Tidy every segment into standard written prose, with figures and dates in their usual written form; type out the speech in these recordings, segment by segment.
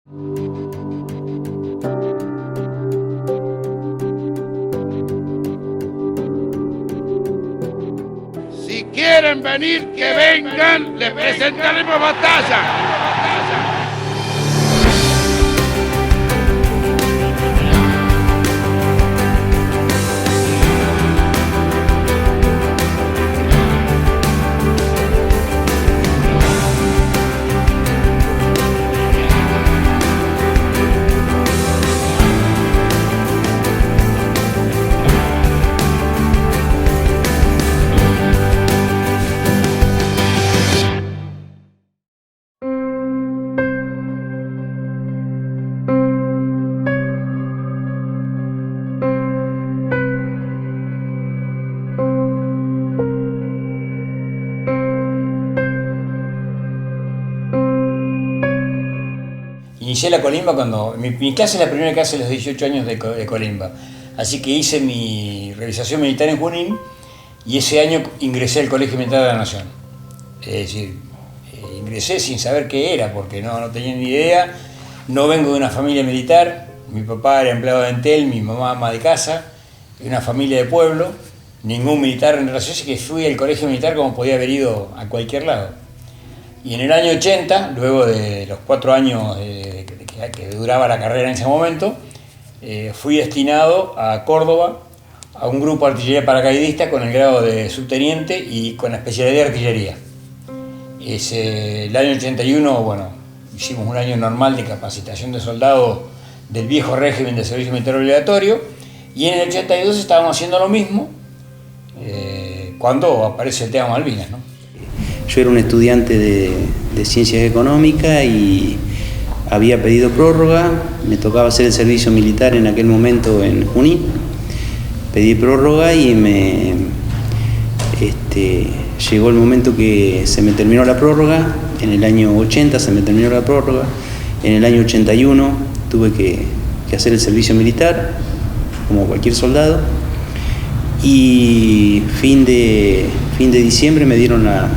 Si quieren venir, que vengan, les presentaremos batalla. Inicié la colimba cuando... Mi clase es la primera clase de los 18 años de colimba. Así que hice mi realización militar en Junín y ese año ingresé al Colegio Militar de la Nación. Es decir, ingresé sin saber qué era, porque no tenía ni idea. No vengo de una familia militar. Mi papá era empleado de Entel, mi mamá ama de casa. Es una familia de pueblo. Ningún militar en relación, así que fui al Colegio Militar como podía haber ido a cualquier lado. Y en el año 80, luego de los 4 años que duraba la carrera en ese momento, fui destinado a Córdoba a un grupo de artillería paracaidista con el grado de subteniente y con la especialidad de artillería. El año 81, bueno, hicimos un año normal de capacitación de soldados del viejo régimen de servicio militar obligatorio, y en el 82 estábamos haciendo lo mismo cuando aparece el tema Malvinas, ¿no? Yo era un estudiante de Ciencias Económicas y había pedido prórroga, me tocaba hacer el servicio militar en aquel momento en Junín. Pedí prórroga y llegó el momento que se me terminó la prórroga. En el año 80 se me terminó la prórroga. En el año 81 tuve que hacer el servicio militar, como cualquier soldado. Y fin de diciembre me dieron la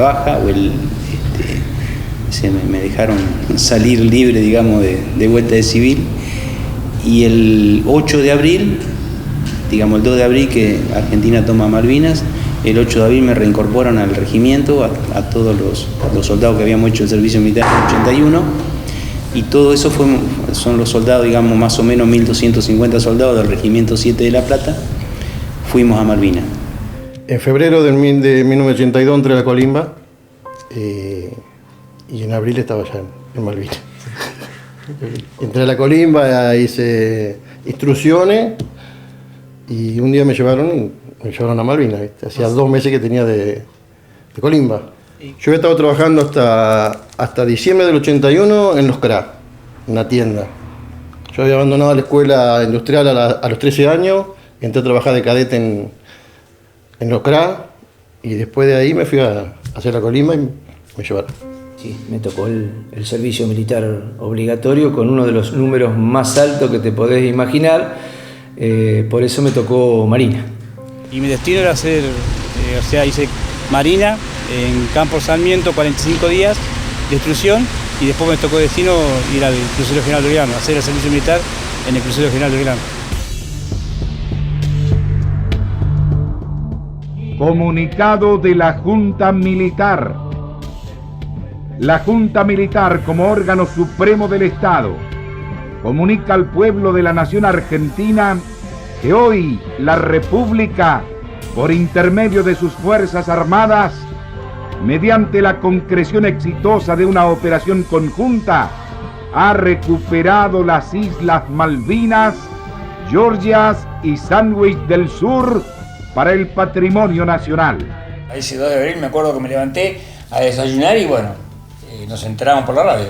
baja, o me dejaron salir libre, digamos, de vuelta de civil. Y el 8 de abril, digamos el 2 de abril que Argentina toma Malvinas, el 8 de abril me reincorporan al regimiento, a todos los soldados que habíamos hecho el servicio militar en el 81, y todo eso son los soldados, digamos, más o menos 1.250 soldados del regimiento 7 de La Plata, fuimos a Malvinas. En febrero de 1982 entré a la colimba y en abril estaba ya en Malvinas. Entré a la colimba, hice instrucciones y un día me llevaron a Malvinas, ¿viste? Hacía 2 meses que tenía de colimba. Yo había estado trabajando hasta diciembre del 81 en los CRA, en una tienda. Yo había abandonado la escuela industrial a los 13 años y entré a trabajar de cadete en los CRA, y después de ahí me fui a hacer la colimba y me llevaron. Sí, me tocó el servicio militar obligatorio con uno de los números más altos que te podés imaginar, por eso me tocó Marina. Y mi destino era hacer, hice Marina en Campo Sarmiento, 45 días de instrucción, y después me tocó destino ir al Crucero General Belgrano, hacer el servicio militar en el Crucero General Belgrano. Comunicado de la Junta Militar. La Junta Militar, como órgano supremo del Estado, comunica al pueblo de la nación argentina que hoy la República, por intermedio de sus Fuerzas Armadas, mediante la concreción exitosa de una operación conjunta, ha recuperado las Islas Malvinas, Georgias y Sandwich del Sur para el patrimonio nacional. Ese 2 de abril me acuerdo que me levanté a desayunar y bueno, nos enteramos por la radio.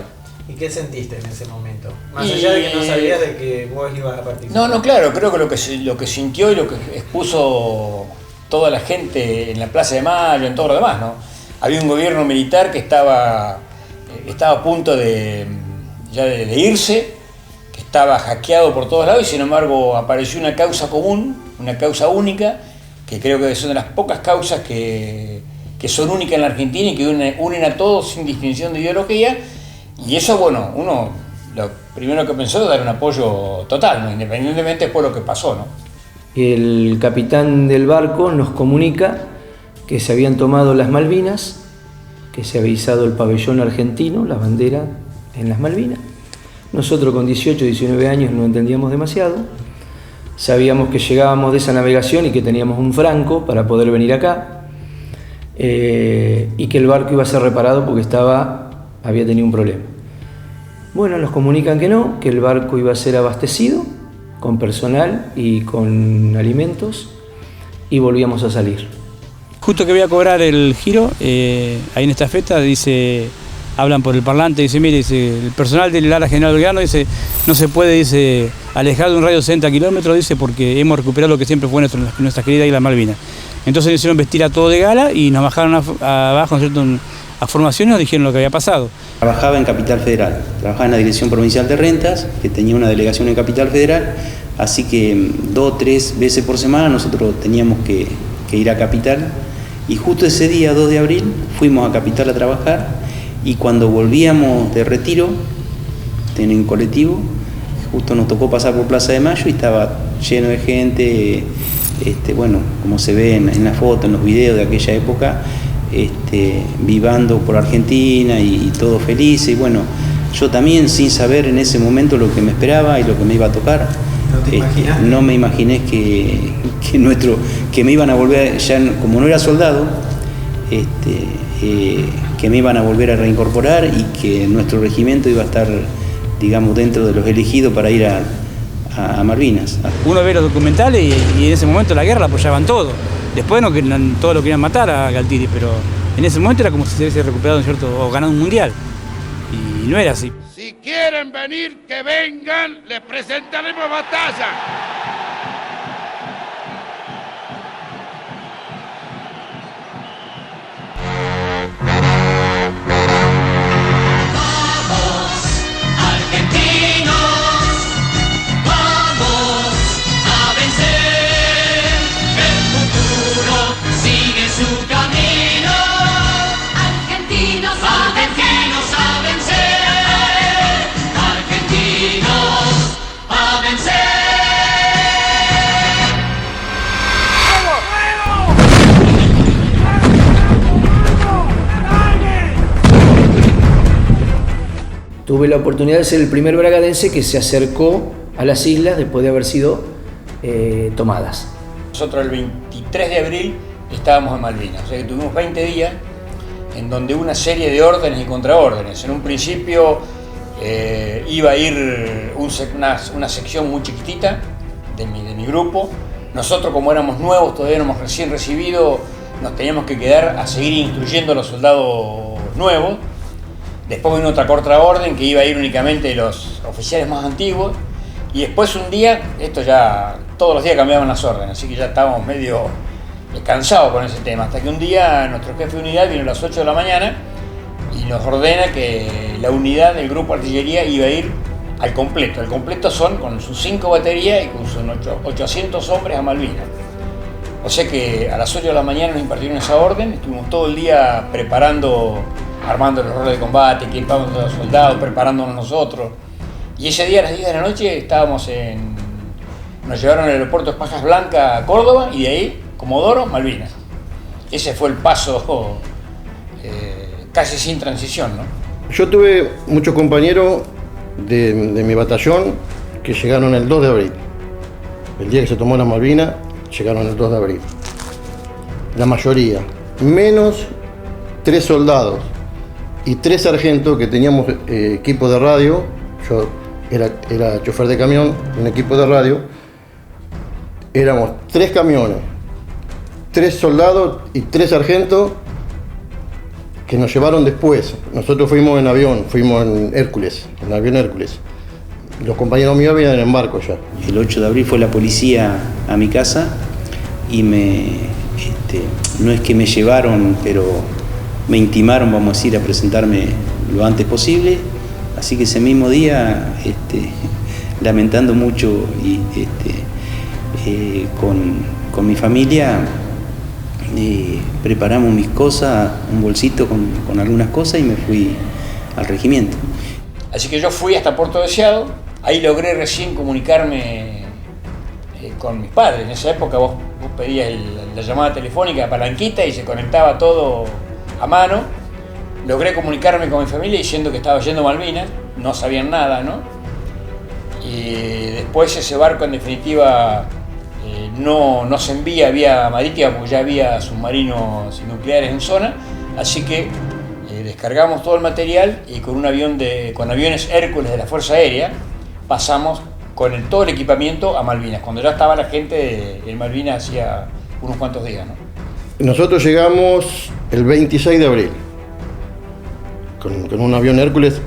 ¿Y qué sentiste en ese momento? Más allá de que no sabías de que vos ibas a participar. No, claro, creo que lo que sintió y lo que expuso toda la gente en la Plaza de Mayo, en todo lo demás, ¿no? Había un gobierno militar que estaba a punto de irse, que estaba hackeado por todos lados, y sin embargo apareció una causa común, una causa única, que creo que son de las pocas causas que son únicas en la Argentina y que unen a todos sin distinción de ideología. Y eso, bueno, uno lo primero que pensó es dar un apoyo total, ¿no? Independientemente después de lo que pasó, ¿no? El capitán del barco nos comunica que se habían tomado las Malvinas, que se había izado el pabellón argentino, la bandera en las Malvinas. Nosotros con 18, 19 años no entendíamos demasiado. Sabíamos que llegábamos de esa navegación y que teníamos un franco para poder venir acá, y que el barco iba a ser reparado porque había tenido un problema. Bueno, nos comunican que no, que el barco iba a ser abastecido con personal y con alimentos, y volvíamos a salir. Justo que voy a cobrar el giro, ahí en esta festa, hablan por el parlante, dice, mire, el personal del área general Belgrano, dice, no se puede, dice, alejar de un radio de 60 kilómetros, dice, porque hemos recuperado lo que siempre fue nuestra querida Isla Malvinas. Entonces nos hicieron vestir a todo de gala y nos bajaron abajo, ¿no es cierto?, a formación, y nos dijeron lo que había pasado. Trabajaba en Capital Federal, trabajaba en la Dirección Provincial de Rentas, que tenía una delegación en Capital Federal, así que 2 o 3 veces por semana nosotros teníamos que ir a Capital, y justo ese día, 2 de abril, fuimos a Capital a trabajar, y cuando volvíamos de retiro, en colectivo, justo nos tocó pasar por Plaza de Mayo y estaba lleno de gente, bueno, como se ve en la foto, en los videos de aquella época, vivando por Argentina y todo feliz. Y bueno, yo también, sin saber en ese momento lo que me esperaba y lo que me iba a tocar, no me imaginé que me iban a volver, ya como no era soldado, que me iban a volver a reincorporar y que nuestro regimiento iba a estar, digamos, dentro de los elegidos para ir a Malvinas. Uno ve los documentales y en ese momento la guerra la apoyaban todo. Después todos lo querían matar a Galtieri, pero en ese momento era como si se hubiese recuperado, ¿no es cierto?, o ganado un mundial. Y no era así. Si quieren venir, que vengan, les presentaremos batalla. Tuve la oportunidad de ser el primer bragadense que se acercó a las islas después de haber sido tomadas. Nosotros el 23 de abril estábamos en Malvinas, o sea que tuvimos 20 días en donde una serie de órdenes y contraórdenes. En un principio iba a ir una sección muy chiquitita de mi grupo. Nosotros, como éramos nuevos, todavía éramos recién recibidos, nos teníamos que quedar a seguir instruyendo a los soldados nuevos. Después vino otra contraorden que iba a ir únicamente los oficiales más antiguos, y después un día, esto ya todos los días cambiaban las órdenes, así que ya estábamos medio cansados con ese tema, hasta que un día nuestro jefe de unidad vino a las 8 de la mañana y nos ordena que la unidad del grupo de artillería iba a ir al completo. El completo son con sus 5 baterías y con sus 800 hombres a Malvinas. O sea que a las 8 de la mañana nos impartieron esa orden, estuvimos todo el día armando los roles de combate, equipando a los soldados, preparándonos nosotros. Y ese día a las 10 de la noche nos llevaron al aeropuerto de Pajas Blancas a Córdoba, y de ahí, Comodoro, Malvinas. Ese fue el paso casi sin transición, ¿no? Yo tuve muchos compañeros de mi batallón que llegaron el 2 de abril. El día que se tomó la Malvinas, llegaron el 2 de abril. La mayoría, menos 3 soldados y 3 sargentos que teníamos equipo de radio. Yo era chofer de camión, un equipo de radio. Éramos 3 camiones, 3 soldados y 3 sargentos que nos llevaron después. Nosotros fuimos en avión, fuimos en Hércules, en avión Hércules. Los compañeros míos venían en barco ya. El 8 de abril fue la policía a mi casa y no es que me llevaron, pero me intimaron, vamos a decir, a presentarme lo antes posible. Así que ese mismo día, lamentando mucho y con mi familia, preparamos mis cosas, un bolsito con algunas cosas, y me fui al regimiento. Así que yo fui hasta Puerto Deseado, ahí logré recién comunicarme con mis padres. En esa época vos pedías la llamada telefónica, palanquita, y se conectaba todo a mano. Logré comunicarme con mi familia diciendo que estaba yendo a Malvinas, no sabían nada, ¿no? Y después ese barco en definitiva no se envía vía marítima porque ya había submarinos nucleares en zona, así que descargamos todo el material y con aviones Hércules de la Fuerza Aérea pasamos con todo el equipamiento a Malvinas, cuando ya estaba la gente en Malvinas hacía unos cuantos días, ¿no? Nosotros llegamos el 26 de abril con un avión Hércules.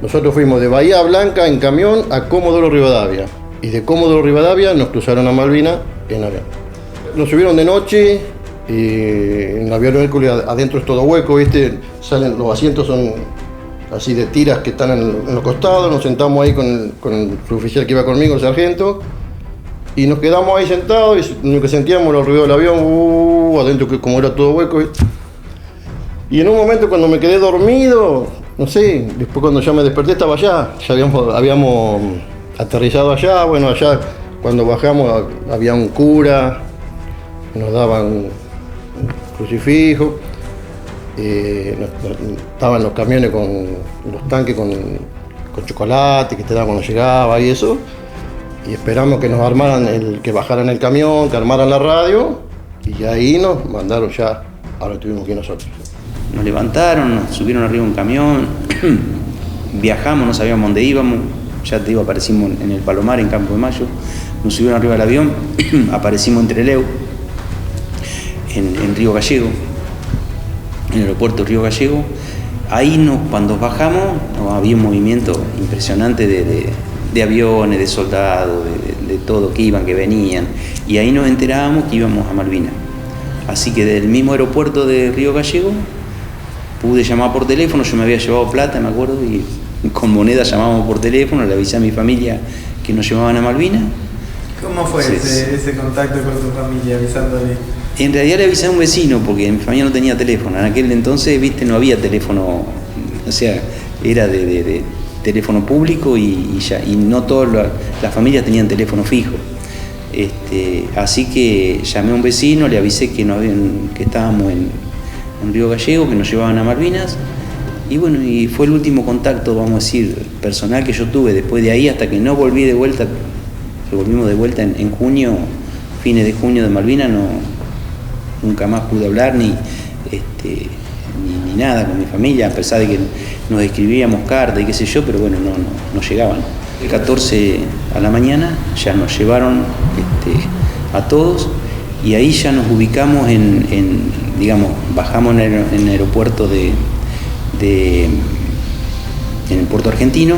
Nosotros fuimos de Bahía Blanca en camión a Comodoro Rivadavia, y de Comodoro Rivadavia nos cruzaron a Malvinas en avión. Nos subieron de noche, y en el avión Hércules adentro es todo hueco, ¿viste? Los asientos son así de tiras que están en los costados. Nos sentamos ahí con el oficial que iba conmigo, el sargento, y nos quedamos ahí sentados, y lo que sentíamos los ruidos del avión, adentro, que como era todo hueco, ¿viste? Y en un momento, cuando me quedé dormido, no sé, después cuando ya me desperté estaba allá, ya habíamos aterrizado allá. Bueno, allá cuando bajamos había un cura, nos daban un crucifijo, estaban los camiones con los tanques con chocolate que te daban cuando llegaba y eso, y esperamos que nos armaran, que bajaran el camión, que armaran la radio, y ahí nos mandaron ya, ahora tuvimos que ir nosotros. Nos levantaron, nos subieron arriba de un camión, viajamos, no sabíamos dónde íbamos, ya te digo, aparecimos en el Palomar, en Campo de Mayo, nos subieron arriba del avión, aparecimos en Trelew, en Río Gallego, en el aeropuerto de Río Gallego. Ahí cuando bajamos había un movimiento impresionante de aviones, de soldados, de todo, que iban, que venían, y ahí nos enterábamos que íbamos a Malvinas. Así que del mismo aeropuerto de Río Gallego pude llamar por teléfono. Yo me había llevado plata, me acuerdo, y con moneda llamábamos por teléfono, le avisé a mi familia que nos llevaban a Malvinas. ¿Cómo fue ese contacto con tu familia avisándole? En realidad le avisé a un vecino, porque mi familia no tenía teléfono. En aquel entonces, viste, no había teléfono, o sea, era de teléfono público, y no todas las familias tenían teléfono fijo. Así que llamé a un vecino, le avisé que estábamos en Río Gallego, que nos llevaban a Malvinas, y bueno, y fue el último contacto, vamos a decir, personal que yo tuve. Después de ahí, hasta que no volví de vuelta, que volvimos de vuelta en junio, fines de junio de Malvinas, nunca más pude hablar ni nada con mi familia, a pesar de que nos escribíamos cartas y qué sé yo, pero bueno, no llegaban. El 14 a la mañana ya nos llevaron a todos, y ahí ya nos ubicamos digamos, bajamos en el aeropuerto en el puerto argentino,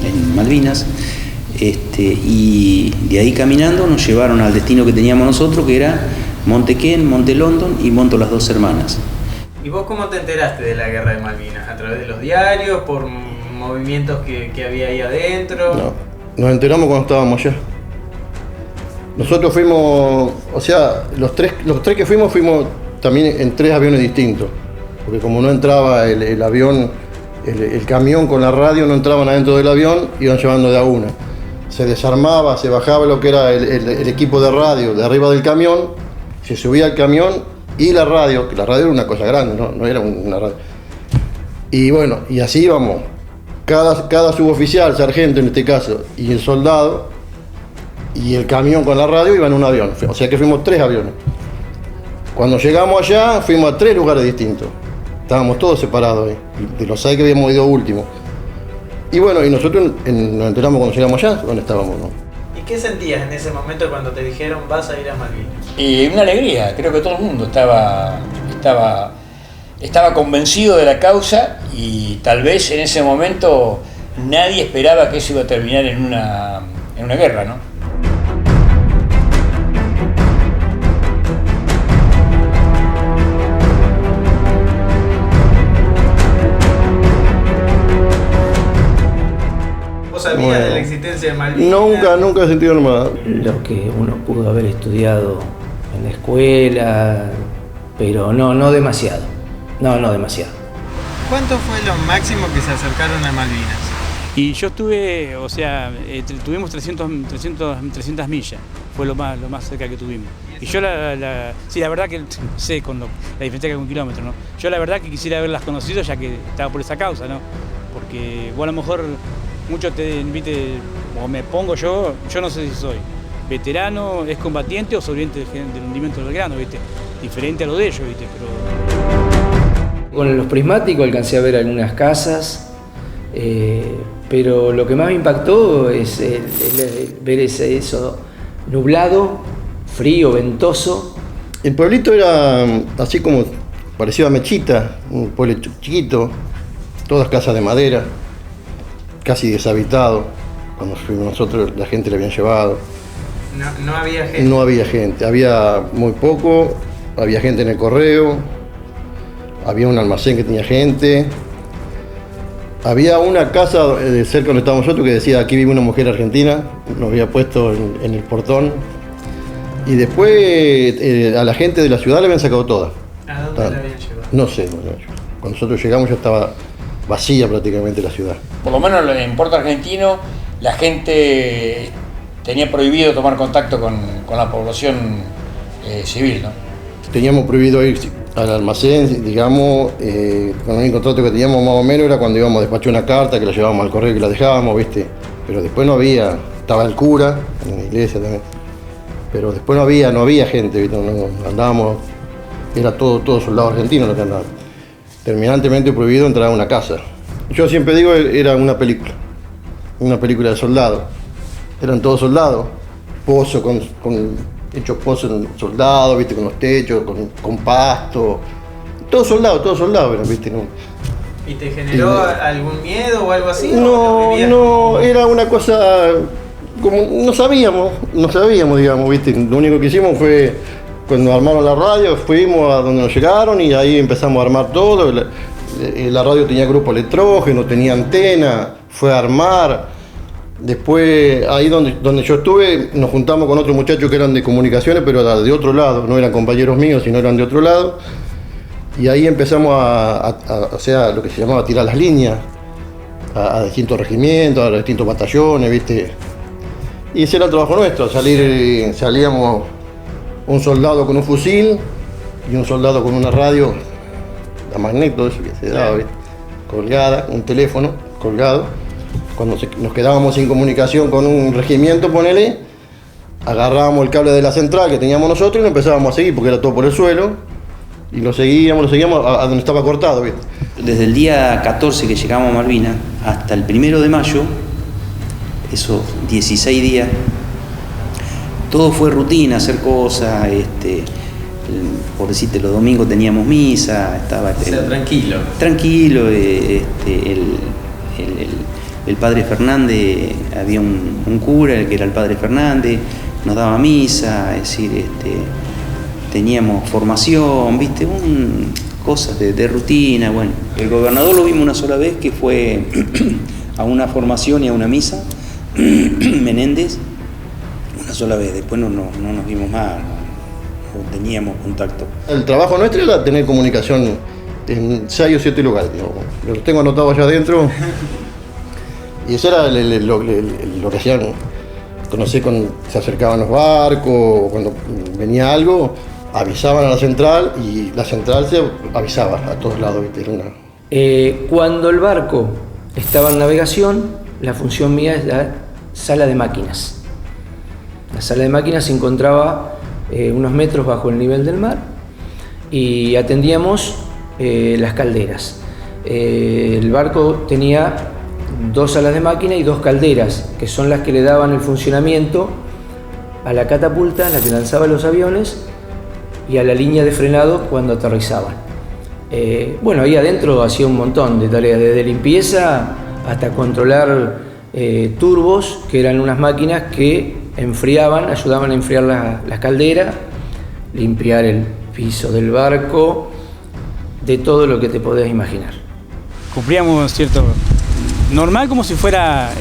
en Malvinas, y de ahí caminando nos llevaron al destino que teníamos nosotros, que era Monte Ken, Monte London y Monte Las Dos Hermanas. ¿Y vos cómo te enteraste de la guerra de Malvinas? ¿A través de los diarios? ¿Por movimientos que había ahí adentro? No, nos enteramos cuando estábamos allá. Nosotros fuimos, o sea, los tres que fuimos también en 3 aviones distintos, porque como no entraba el avión, el camión con la radio no entraban adentro del avión, iban llevando de a una. Se desarmaba, se bajaba lo que era el equipo de radio de arriba del camión, se subía al camión y la radio, que la radio era una cosa grande, no era una radio. Y bueno, y así íbamos, cada suboficial, sargento en este caso, y el soldado, y el camión con la radio iban en un avión, o sea que fuimos 3 aviones. Cuando llegamos allá, fuimos a 3 lugares distintos, estábamos todos separados ahí, de los 6 que habíamos ido último. Y bueno, y nosotros nos enteramos cuando llegamos allá, dónde estábamos, ¿no? ¿Y qué sentías en ese momento cuando te dijeron vas a ir a Malvinas? Y una alegría, creo que todo el mundo estaba convencido de la causa, y tal vez en ese momento nadie esperaba que eso iba a terminar en una guerra, ¿no? ¿Sabías de la existencia de Malvinas? Nunca he sentido nada. Lo que uno pudo haber estudiado en la escuela, pero no demasiado. No demasiado. ¿Cuánto fue lo máximo que se acercaron a Malvinas? Y yo estuve, o sea, tuvimos 300 millas, fue lo más cerca que tuvimos. Y yo sí, la verdad que sé con la diferencia que hay 1 kilómetro, ¿no? Yo la verdad que quisiera haberlas conocido ya que estaba por esa causa, ¿no? Porque bueno, a lo mejor muchos viste, o me pongo yo no sé si soy veterano, excombatiente o sobreviviente del hundimiento del Belgrano, viste, diferente a lo de ellos, viste, pero... Con los prismáticos alcancé a ver algunas casas, pero lo que más me impactó es ver eso nublado, frío, ventoso. El pueblito era así como parecido a Mechita, un pueblo chiquito, todas casas de madera, casi deshabitado. Cuando fuimos nosotros la gente le habían llevado. No había gente. No había gente, había muy poco, había gente en el correo, había un almacén que tenía gente. Había una casa cerca donde estábamos nosotros que decía aquí vive una mujer argentina, nos había puesto en el portón. Y después a la gente de la ciudad le habían sacado toda. ¿A dónde la habían llevado? No sé, cuando nosotros llegamos ya estaba vacía prácticamente la ciudad. Por lo menos en Puerto Argentino la gente tenía prohibido tomar contacto con la población civil, ¿no? Teníamos prohibido ir al almacén, digamos, con el único contrato que teníamos más o menos era cuando íbamos a despachar una carta, que la llevábamos al correo y que la dejábamos, ¿viste? Pero después no había, estaba el cura, en la iglesia también, pero después no había gente, ¿viste? No, andábamos, era todo soldado argentino lo que andaba. Terminantemente prohibido entrar a una casa. Yo siempre digo, era una película de soldados. Eran todos soldados, pozos hechos pozos en soldados, ¿viste? Con los techos, con pasto. Todos soldados, ¿viste? No. ¿Y te generó algún miedo o algo así? No, era una cosa como no sabíamos, digamos, ¿viste? Lo único que hicimos fue cuando armaron la radio, fuimos a donde nos llegaron y ahí empezamos a armar todo. La radio tenía grupo electrógeno, tenía antena, fue a armar. Después, ahí donde yo estuve, nos juntamos con otros muchachos que eran de comunicaciones, pero de otro lado, no eran compañeros míos, sino eran de otro lado. Y ahí empezamos o sea, lo que se llamaba tirar las líneas, a distintos regimientos, a distintos batallones, ¿viste? Y ese era el trabajo nuestro, salíamos un soldado con un fusil y un soldado con una radio, la magneto, eso que se daba, ¿viste? Colgada, un teléfono colgado. Cuando nos quedábamos sin comunicación con un regimiento, ponele, agarrábamos el cable de la central que teníamos nosotros y lo empezábamos a seguir porque era todo por el suelo y lo seguíamos a donde estaba cortado, ¿viste? Desde el día 14 que llegamos a Malvinas hasta el 1 de mayo, esos 16 días, todo fue rutina, hacer cosas, por decirte, los domingos teníamos misa, estaba... tranquilo. Tranquilo, el padre Fernández, había un cura, el que era el padre Fernández, nos daba misa, es decir, teníamos formación, ¿viste? Cosas de rutina, bueno. El gobernador lo vimos una sola vez, que fue a una formación y a una misa, Menéndez, una sola vez, después no nos vimos más, no teníamos contacto. El trabajo nuestro era tener comunicación en 6 o 7 lugares, digamos. Los tengo anotados allá adentro. Y eso era lo que hacían, conocí cuando se acercaban los barcos, cuando venía algo, avisaban a la central y la central se avisaba a todos lados, ¿viste? Cuando el barco estaba en navegación, la función mía es la sala de máquinas. La sala de máquinas se encontraba unos metros bajo el nivel del mar y atendíamos las calderas. El barco tenía 2 salas de máquina y 2 calderas, que son las que le daban el funcionamiento a la catapulta, la que lanzaba los aviones, y a la línea de frenado cuando aterrizaban. Bueno, ahí adentro hacía un montón de tareas, desde limpieza hasta controlar turbos, que eran unas máquinas que ayudaban a enfriar las calderas, limpiar el piso del barco, de todo lo que te podés imaginar. Cumplíamos cierto... normal, como si fuera...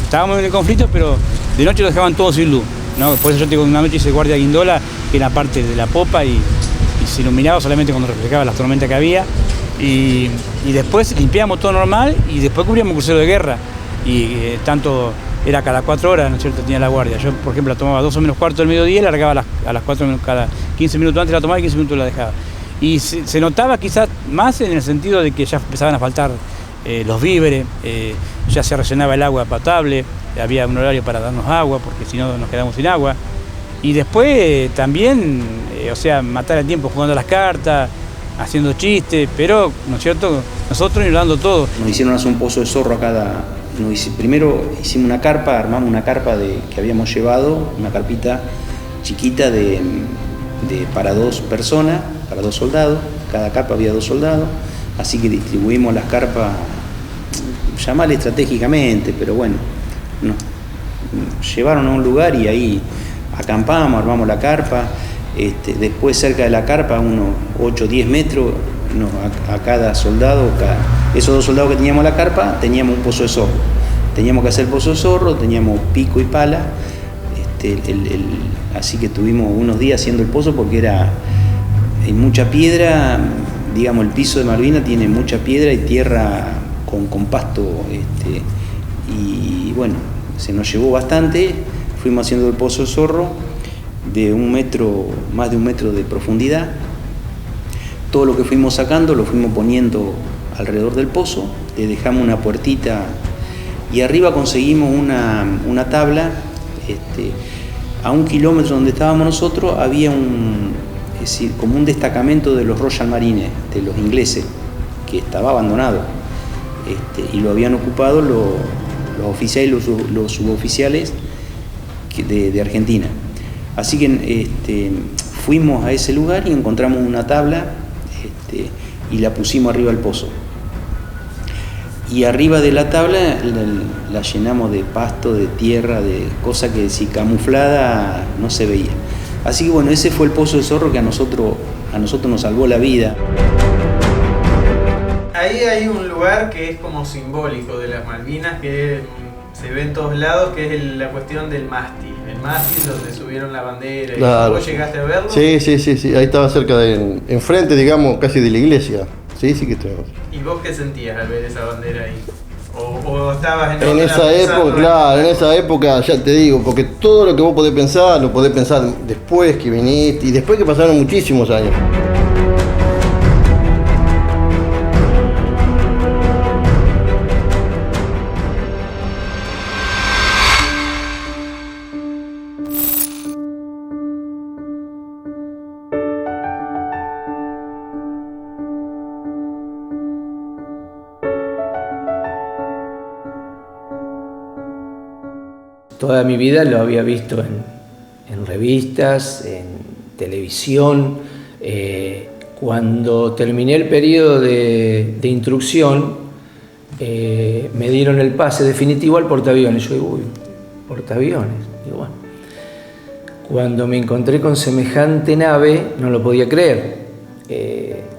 estábamos en el conflicto, pero de noche lo dejaban todo sin luz, ¿no? Por eso yo tengo una noche hice guardia guindola, que era parte de la popa, y se iluminaba solamente cuando reflejaba las tormentas que había. Y después limpiábamos todo normal y después cubríamos crucero de guerra. y tanto era cada 4 horas, ¿no es cierto?, tenía la guardia. Yo, por ejemplo, la tomaba 2 o menos cuarto del mediodía y la largaba a las 4 menos, cada 15 minutos antes la tomaba y 15 minutos la dejaba. Y se notaba quizás más en el sentido de que ya empezaban a faltar los víveres, ya se rellenaba el agua potable, había un horario para darnos agua, porque si no nos quedamos sin agua. Y después también, o sea, matar el tiempo jugando a las cartas, haciendo chistes, pero, ¿no es cierto?, nosotros ignorando todo. Nos hicieron hacer un pozo de zorro a cada... Primero hicimos una carpa, armamos una carpa que habíamos llevado, una carpita chiquita para 2 personas, para 2 soldados. Cada carpa había 2 soldados, así que distribuimos las carpas, llamarle estratégicamente, pero bueno, nos llevaron a un lugar y ahí acampamos, armamos la carpa. Después cerca de la carpa, unos 8 o 10 metros, a cada soldado, esos 2 soldados que teníamos la carpa, teníamos un pozo de zorro. Teníamos que hacer el pozo de zorro, teníamos pico y pala, así que tuvimos unos días haciendo el pozo porque era mucha piedra, digamos, el piso de Malvinas tiene mucha piedra y tierra con pasto, y bueno, se nos llevó bastante. Fuimos haciendo el pozo de zorro de más de un metro de profundidad. Todo lo que fuimos sacando lo fuimos poniendo alrededor del pozo, le dejamos una puertita y arriba conseguimos una tabla. A 1 kilómetro donde estábamos nosotros había como un destacamento de los Royal Marines, de los ingleses, que estaba abandonado, y lo habían ocupado los oficiales y los suboficiales de Argentina. Así que fuimos a ese lugar y encontramos una tabla y la pusimos arriba del pozo. Y arriba de la tabla la llenamos de pasto, de tierra, de cosas que si camuflada no se veía. Así que bueno, ese fue el pozo de zorro que a nosotros nos salvó la vida. Ahí hay un lugar que es como simbólico de las Malvinas, que se ve en todos lados, que es la cuestión del mástil. El mástil donde subieron la bandera. Claro. ¿Vos llegaste a verlo? Sí, ahí estaba cerca enfrente, digamos, casi de la iglesia. Sí que estuvimos. ¿Y vos qué sentías al ver esa bandera ahí? ¿O estabas En esa época, claro, en esa época, ya te digo, porque todo lo que vos podés pensar, lo podés pensar después que viniste y después que pasaron muchísimos años. Toda mi vida lo había visto en revistas, en televisión. Cuando terminé el periodo de instrucción, me dieron el pase definitivo al portaaviones. Yo digo, uy, portaaviones. Digo, bueno. Cuando me encontré con semejante nave, no lo podía creer.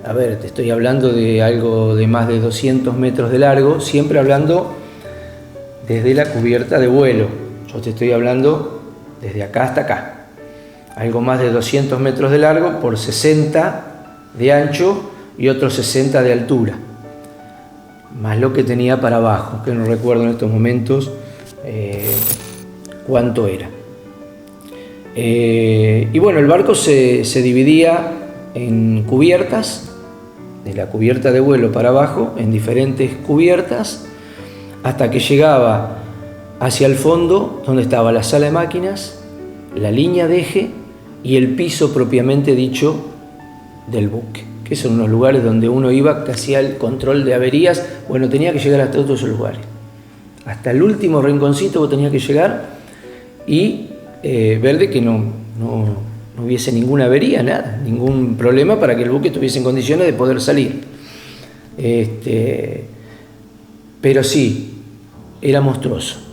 A ver, te estoy hablando de algo de más de 200 metros de largo, siempre hablando desde la cubierta de vuelo. Yo te estoy hablando desde acá hasta acá. Algo más de 200 metros de largo por 60 de ancho y otros 60 de altura. Más lo que tenía para abajo, que no recuerdo en estos momentos cuánto era. Y bueno, el barco se dividía en cubiertas, de la cubierta de vuelo para abajo, en diferentes cubiertas, hasta que llegaba hacia el fondo, donde estaba la sala de máquinas, la línea de eje y el piso propiamente dicho del buque, que son unos lugares donde uno iba que hacía el control de averías. Bueno, tenía que llegar hasta todos esos lugares. Hasta el último rinconcito vos tenías que llegar y ver de que no hubiese ninguna avería, nada, ningún problema para que el buque estuviese en condiciones de poder salir. Pero sí, era monstruoso.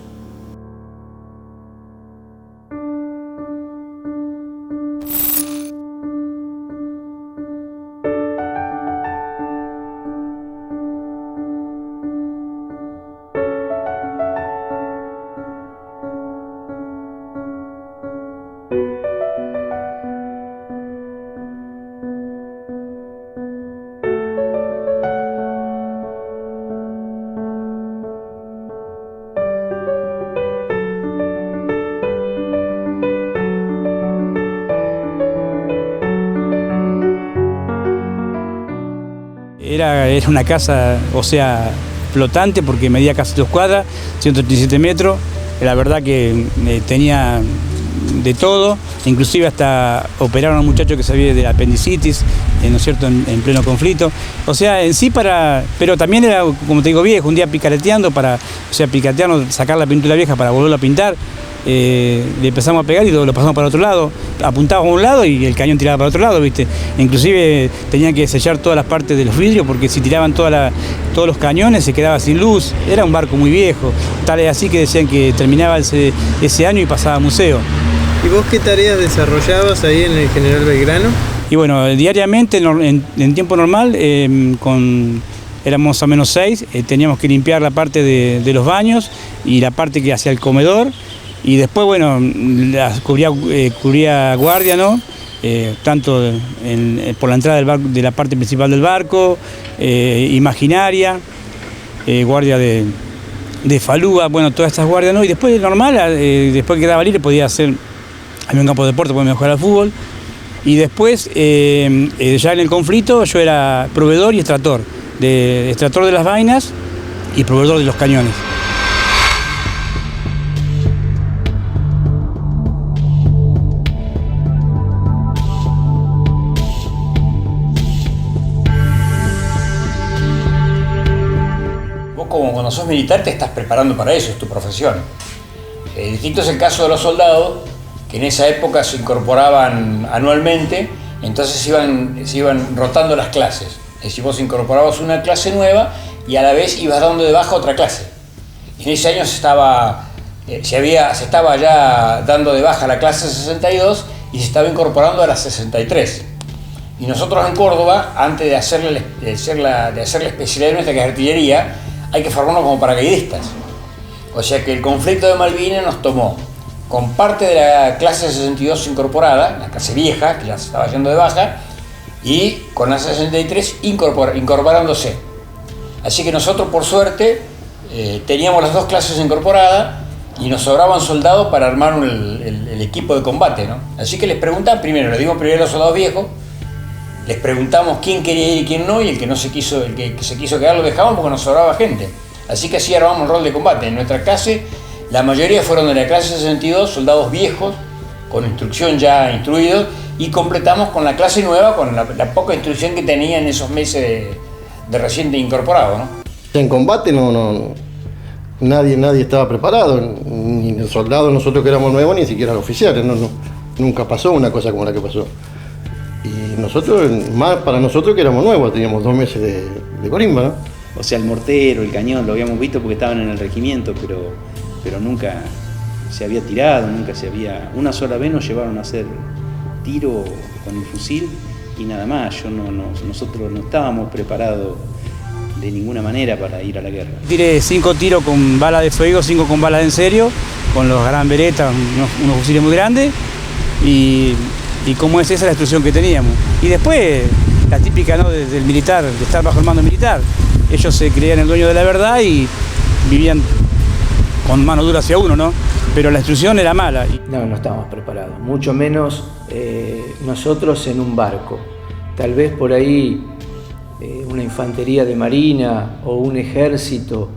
Era una casa, o sea, flotante, porque medía casi 2 cuadras, 137 metros. La verdad que tenía de todo, inclusive hasta operaron a un muchacho que sabía de la apendicitis, ¿no es cierto?, en pleno conflicto. O sea, en sí pero también era, como te digo, viejo, un día picareteando picateando, sacar la pintura vieja para volverla a pintar. Le empezamos a pegar y lo pasamos para otro lado, apuntábamos a un lado y el cañón tiraba para otro lado, ¿viste? Inclusive tenían que sellar todas las partes de los vidrios porque si tiraban todos los cañones se quedaba sin luz. Era un barco muy viejo, tal es así que decían que terminaba ese año y pasaba a museo. ¿Y vos qué tareas desarrollabas ahí en el General Belgrano? Y bueno, diariamente, en tiempo normal, éramos más o menos 6, teníamos que limpiar la parte de los baños y la parte que hacia el comedor. Y después, bueno, cubría guardia, ¿no? Tanto por la entrada del barco, de la parte principal del barco, imaginaria, guardia de falúa, bueno, todas estas guardias, ¿no? Y después, normal, después que quedaba libre, podía hacer, había un campo de deporte, podía jugar al fútbol. Y después, ya en el conflicto, yo era proveedor y extractor de las vainas y proveedor de los cañones. Como cuando sos militar te estás preparando para eso, es tu profesión. Distinto es el caso de los soldados, que en esa época se incorporaban anualmente, entonces se iban rotando las clases. Es decir, vos incorporabas una clase nueva y a la vez ibas dando de baja otra clase. En ese año se estaba ya dando de baja la clase 62 y se estaba incorporando a la 63. Y nosotros en Córdoba, antes de hacer la especialidad nuestra, que es artillería, hay que formarnos como paracaidistas. O sea que el conflicto de Malvinas nos tomó con parte de la clase 62 incorporada, la clase vieja, que ya se estaba yendo de baja, y con la 63 incorporándose. Así que nosotros, por suerte, teníamos las 2 clases incorporadas y nos sobraban soldados para armar el equipo de combate, ¿no? Así que les preguntaban primero, le dimos primero a los soldados viejos, les preguntamos quién quería ir y quién no, y el que se quiso quedar lo dejamos porque nos sobraba gente. Así que así armamos el rol de combate. En nuestra clase, la mayoría fueron de la clase 62, soldados viejos, con instrucción ya instruidos, y completamos con la clase nueva, con la poca instrucción que tenía en esos meses de reciente incorporado, ¿no? En combate nadie estaba preparado, ni los soldados, nosotros que éramos nuevos, ni siquiera los oficiales, nunca pasó una cosa como la que pasó. Y nosotros, más para nosotros que éramos nuevos, teníamos 2 meses de colimba, ¿no? O sea, el mortero, el cañón, lo habíamos visto porque estaban en el regimiento, pero nunca se había tirado, una sola vez nos llevaron a hacer tiro con el fusil y nada más. Nosotros no estábamos preparados de ninguna manera para ir a la guerra. Tiré 5 tiros con balas de fuego, 5 con balas de en serio, con los Gran Beretta, unos fusiles muy grandes, y como es esa la instrucción que teníamos. Y después, la típica, ¿no?, del militar, de estar bajo el mando militar. Ellos se creían el dueño de la verdad y vivían con mano dura hacia uno, ¿no? Pero la instrucción era mala. No estábamos preparados, mucho menos nosotros en un barco. Tal vez por ahí una infantería de marina o un ejército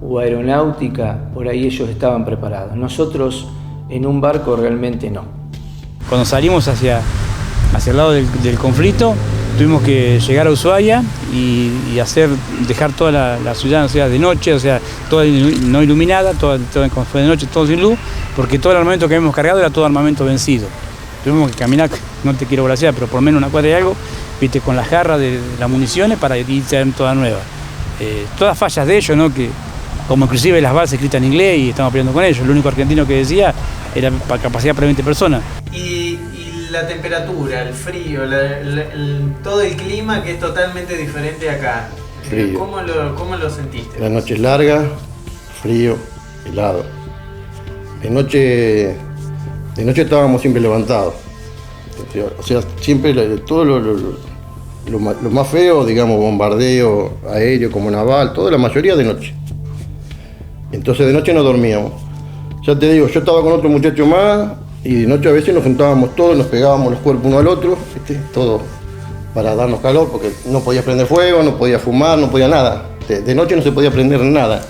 o aeronáutica, por ahí ellos estaban preparados. Nosotros en un barco realmente no. Cuando salimos hacia el lado del conflicto, tuvimos que llegar a Ushuaia y dejar toda la ciudad, o sea, de noche, o sea, toda no iluminada, toda fue de noche, todo sin luz, porque todo el armamento que habíamos cargado era todo armamento vencido. Tuvimos que caminar, no te quiero glaciar, pero por lo menos una cuadra y algo, viste, con las jarras de las municiones para ir toda nueva. Todas fallas de ellos, ¿no?, que como inclusive las bases escritas en inglés y estamos peleando con ellos. El único argentino que decía era para capacidad para 20 personas. Y la temperatura, el frío, todo el clima que es totalmente diferente acá. Frío. ¿Cómo lo sentiste? La noche es larga, frío, helado. De noche estábamos siempre levantados. O sea, siempre todo lo más feo, digamos, bombardeo aéreo como naval, toda la mayoría de noche. Entonces de noche no dormíamos. Ya te digo, yo estaba con otro muchacho más y de noche a veces nos juntábamos todos, nos pegábamos los cuerpos uno al otro, todo. para darnos calor, porque no podía prender fuego, no podía fumar, no podía nada. De noche no se podía prender nada,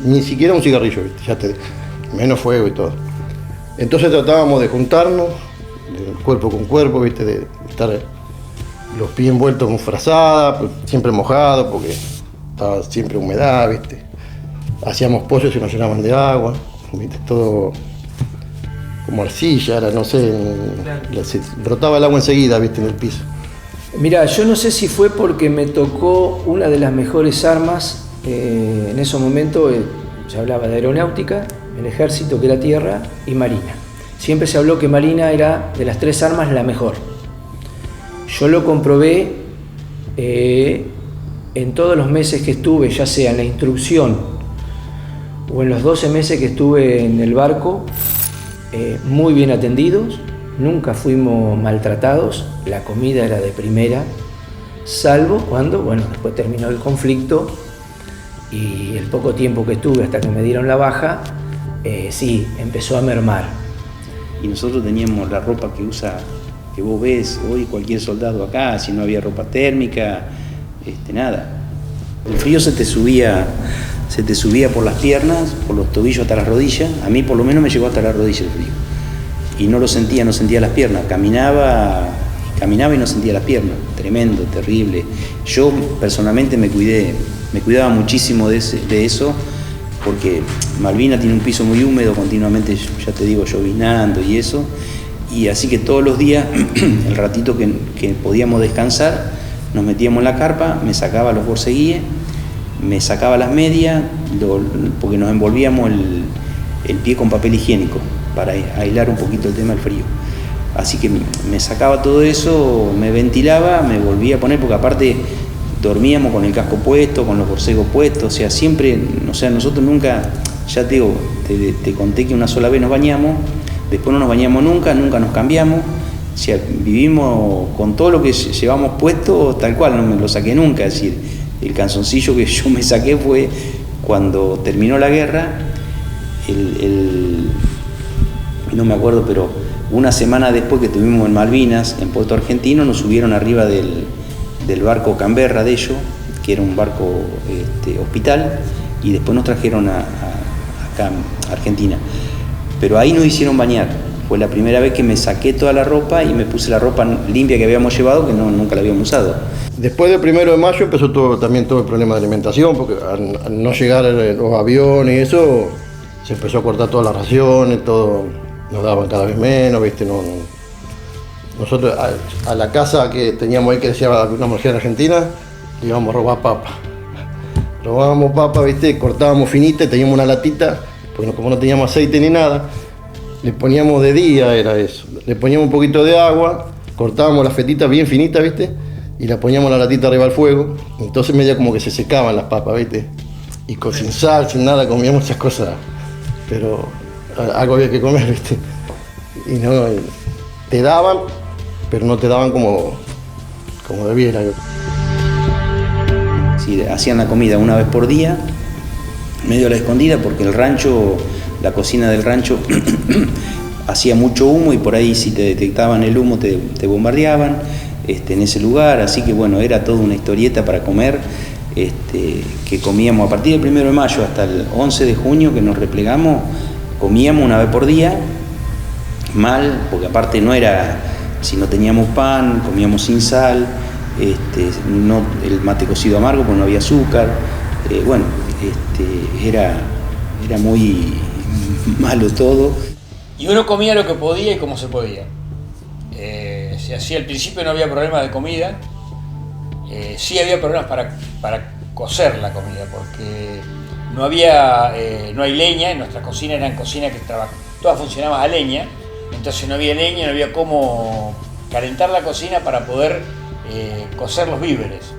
ni siquiera un cigarrillo, ¿viste? Ya menos fuego y todo. Entonces tratábamos de juntarnos, de cuerpo con cuerpo, ¿viste? De estar los pies envueltos con frazada, siempre mojados, porque estaba siempre humedad, ¿viste? Hacíamos pozos y nos llenaban de agua, ¿viste? Todo como arcilla, era, no sé, se brotaba el agua enseguida, ¿viste? En el piso. Mira, yo no sé si fue porque me tocó una de las mejores armas en ese momento, se hablaba de aeronáutica, el ejército, que era tierra, y marina. Siempre se habló que marina era de las 3 armas la mejor. Yo lo comprobé en todos los meses que estuve, ya sea en la instrucción o en los 12 meses que estuve en el barco, muy bien atendidos, nunca fuimos maltratados, la comida era de primera, salvo cuando, bueno, después terminó el conflicto y el poco tiempo que estuve hasta que me dieron la baja, sí, empezó a mermar. Y nosotros teníamos la ropa que vos ves hoy cualquier soldado acá, si no había ropa térmica, nada. El frío se te subía por las piernas, por los tobillos hasta las rodillas. A mí por lo menos me llegó hasta las rodillas el frío. Y no sentía las piernas. Caminaba y no sentía las piernas. Tremendo, terrible. Yo personalmente me cuidaba muchísimo de eso, porque Malvinas tiene un piso muy húmedo, continuamente, ya te digo, llovinando y eso. Y así que todos los días, el ratito que podíamos descansar, nos metíamos en la carpa, me sacaba los borceguíes, me sacaba las medias, porque nos envolvíamos el pie con papel higiénico para aislar un poquito el tema del frío. Así que me sacaba todo eso, me ventilaba, me volvía a poner, porque aparte dormíamos con el casco puesto, con los borcegos puestos, o sea, siempre, o sea, nosotros nunca, ya te digo, te conté que una sola vez nos bañamos, después no nos bañamos nunca nos cambiamos, o sea, vivimos con todo lo que llevamos puesto tal cual, no me lo saqué nunca, es decir, el calzoncillo que yo me saqué fue cuando terminó la guerra, no me acuerdo, pero una semana después que estuvimos en Malvinas, en Puerto Argentino, nos subieron arriba del barco Canberra de ellos, que era un barco hospital, y después nos trajeron acá a Argentina. Pero ahí nos hicieron bañar. Fue la primera vez que me saqué toda la ropa y me puse la ropa limpia que habíamos llevado, que nunca la habíamos usado. Después del 1 de mayo empezó también todo el problema de alimentación, porque al no llegar los aviones y eso, se empezó a cortar todas las raciones, todo, nos daban cada vez menos, ¿viste? Nosotros a la casa que teníamos ahí, que decía una mujer argentina, le íbamos a robar papa. Robábamos papa, ¿viste? Cortábamos finita y teníamos una latita, porque como no teníamos aceite ni nada, le poníamos de día, era eso. Le poníamos un poquito de agua, cortábamos las fetitas bien finitas, ¿viste? Y la poníamos la latita arriba al fuego. Entonces media como que se secaban las papas, ¿viste? Y sin sal, sin nada, comíamos esas cosas. Pero algo había que comer, ¿viste? Y no, te daban, pero no te daban como debiera. Sí, hacían la comida una vez por día, medio a la escondida, porque el rancho, la cocina del rancho hacía mucho humo y por ahí si te detectaban el humo te bombardeaban en ese lugar, así que bueno, era toda una historieta para comer, que comíamos a partir del 1 de mayo hasta el 11 de junio que nos replegamos, comíamos una vez por día, mal, porque aparte no era, si no teníamos pan, comíamos sin sal, no el mate cocido amargo porque no había azúcar, era muy malo todo. Y uno comía lo que podía y como se podía. Se hacía, al principio no había problemas de comida, sí había problemas para cocer la comida, porque no hay leña, en nuestras cocinas eran cocinas que todas funcionaban a leña, entonces no había leña, no había cómo calentar la cocina para poder cocer los víveres.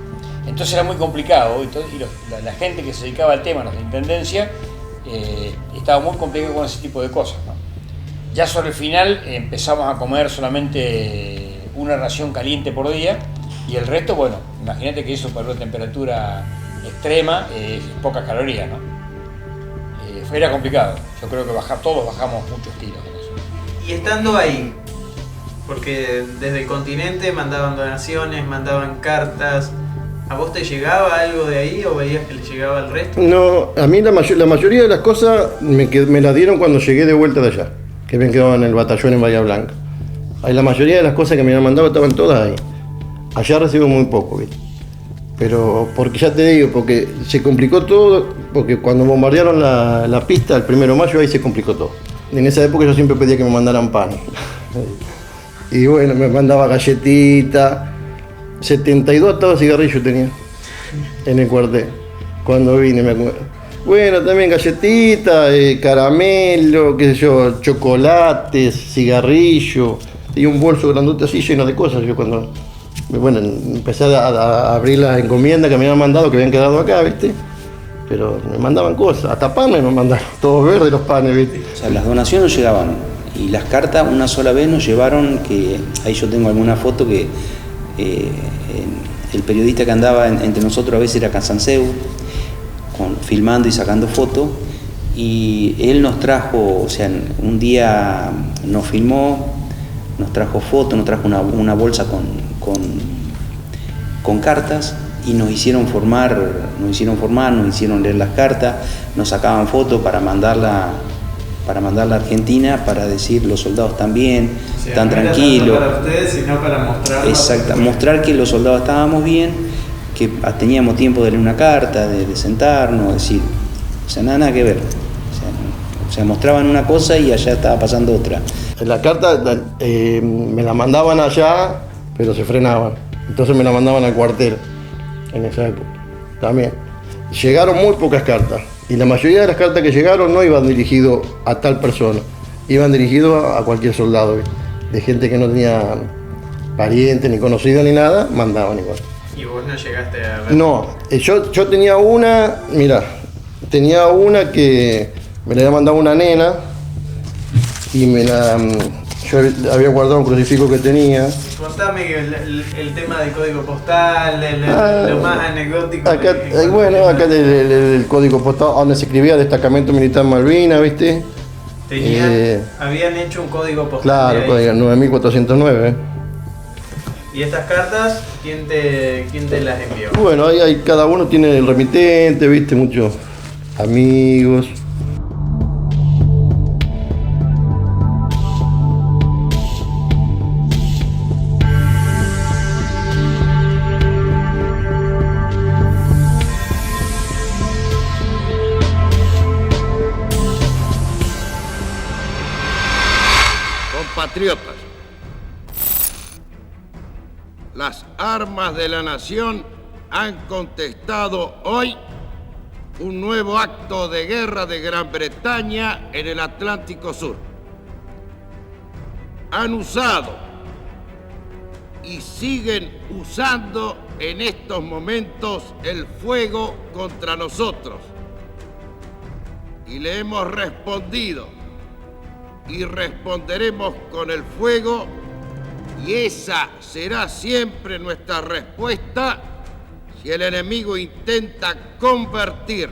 Entonces era muy complicado y la gente que se dedicaba al tema, la intendencia, estaba muy complicado con ese tipo de cosas, ¿no? Ya sobre el final empezamos a comer solamente una ración caliente por día y el resto, bueno, imagínate que eso para una temperatura extrema es pocas calorías, ¿no? Era complicado. Yo creo que todos bajamos muchos kilos en eso. Y estando ahí, Porque desde el continente mandaban donaciones, mandaban cartas. ¿A vos te llegaba algo de ahí o veías que le llegaba al resto? No, a mí la mayoría de las cosas me las dieron cuando llegué de vuelta de allá, que me quedaba en el batallón en Bahía Blanca. Ahí la mayoría de las cosas que me habían mandado estaban todas ahí. Allá recibo muy poco, ¿viste? Pero porque ya te digo, porque se complicó todo, porque cuando bombardearon la pista el 1 de mayo, ahí se complicó todo. En esa época yo siempre pedía que me mandaran pan. Y bueno, me mandaba galletitas. 72 atados de cigarrillos tenía en el cuartel cuando vine, me acuerdo. Bueno, también galletitas, caramelo, qué sé yo, chocolates, cigarrillo. Tenía un bolso grandote así lleno de cosas. Yo cuando empecé a abrir las encomiendas que me habían mandado, que habían quedado acá, ¿viste? Pero me mandaban cosas, hasta panes me mandaron, todos verdes los panes, ¿viste? O sea, las donaciones no llegaban y las cartas una sola vez nos llevaron, que ahí yo tengo alguna foto que el periodista que andaba entre nosotros a veces era Cansanseu, filmando y sacando fotos, y él nos trajo, o sea, un día nos filmó, nos trajo fotos, nos trajo una bolsa con cartas y nos hicieron formar, nos hicieron leer las cartas, nos sacaban fotos para mandarla a Argentina, para decir los soldados están bien, O sea, están no era tranquilos. tanto para ustedes, sino para mostrar. Exacto, mostrar que los soldados estábamos bien, que teníamos tiempo de leer una carta, de sentarnos, decir, o sea, nada que ver. O sea, mostraban una cosa y allá estaba pasando otra. La carta me la mandaban allá, pero se frenaban. Entonces me la mandaban al cuartel, en esa época, también. Llegaron muy pocas cartas, y la mayoría de las cartas que llegaron no iban dirigidas a tal persona, iban dirigidos a cualquier soldado, ¿viste? De gente que no tenía parientes, ni conocidos, ni nada, mandaban igual. ¿Y vos no llegaste a ver? No, yo tenía una, mira, que me la había mandado una nena, y yo había guardado un crucifijo que tenía. Contame el tema del código postal, lo más anecdótico. Acá, acá el código postal donde se escribía Destacamento Militar Malvinas, ¿viste? Habían hecho un código postal. Claro, código 9409. ¿Y estas cartas, quién te las envió? Bueno, ahí cada uno tiene el remitente, ¿viste? Muchos amigos. Compatriotas, las armas de la nación han contestado hoy un nuevo acto de guerra de Gran Bretaña en el Atlántico Sur. Han usado y siguen usando en estos momentos el fuego contra nosotros. Y le hemos respondido y responderemos con el fuego, y esa será siempre nuestra respuesta si el enemigo intenta convertir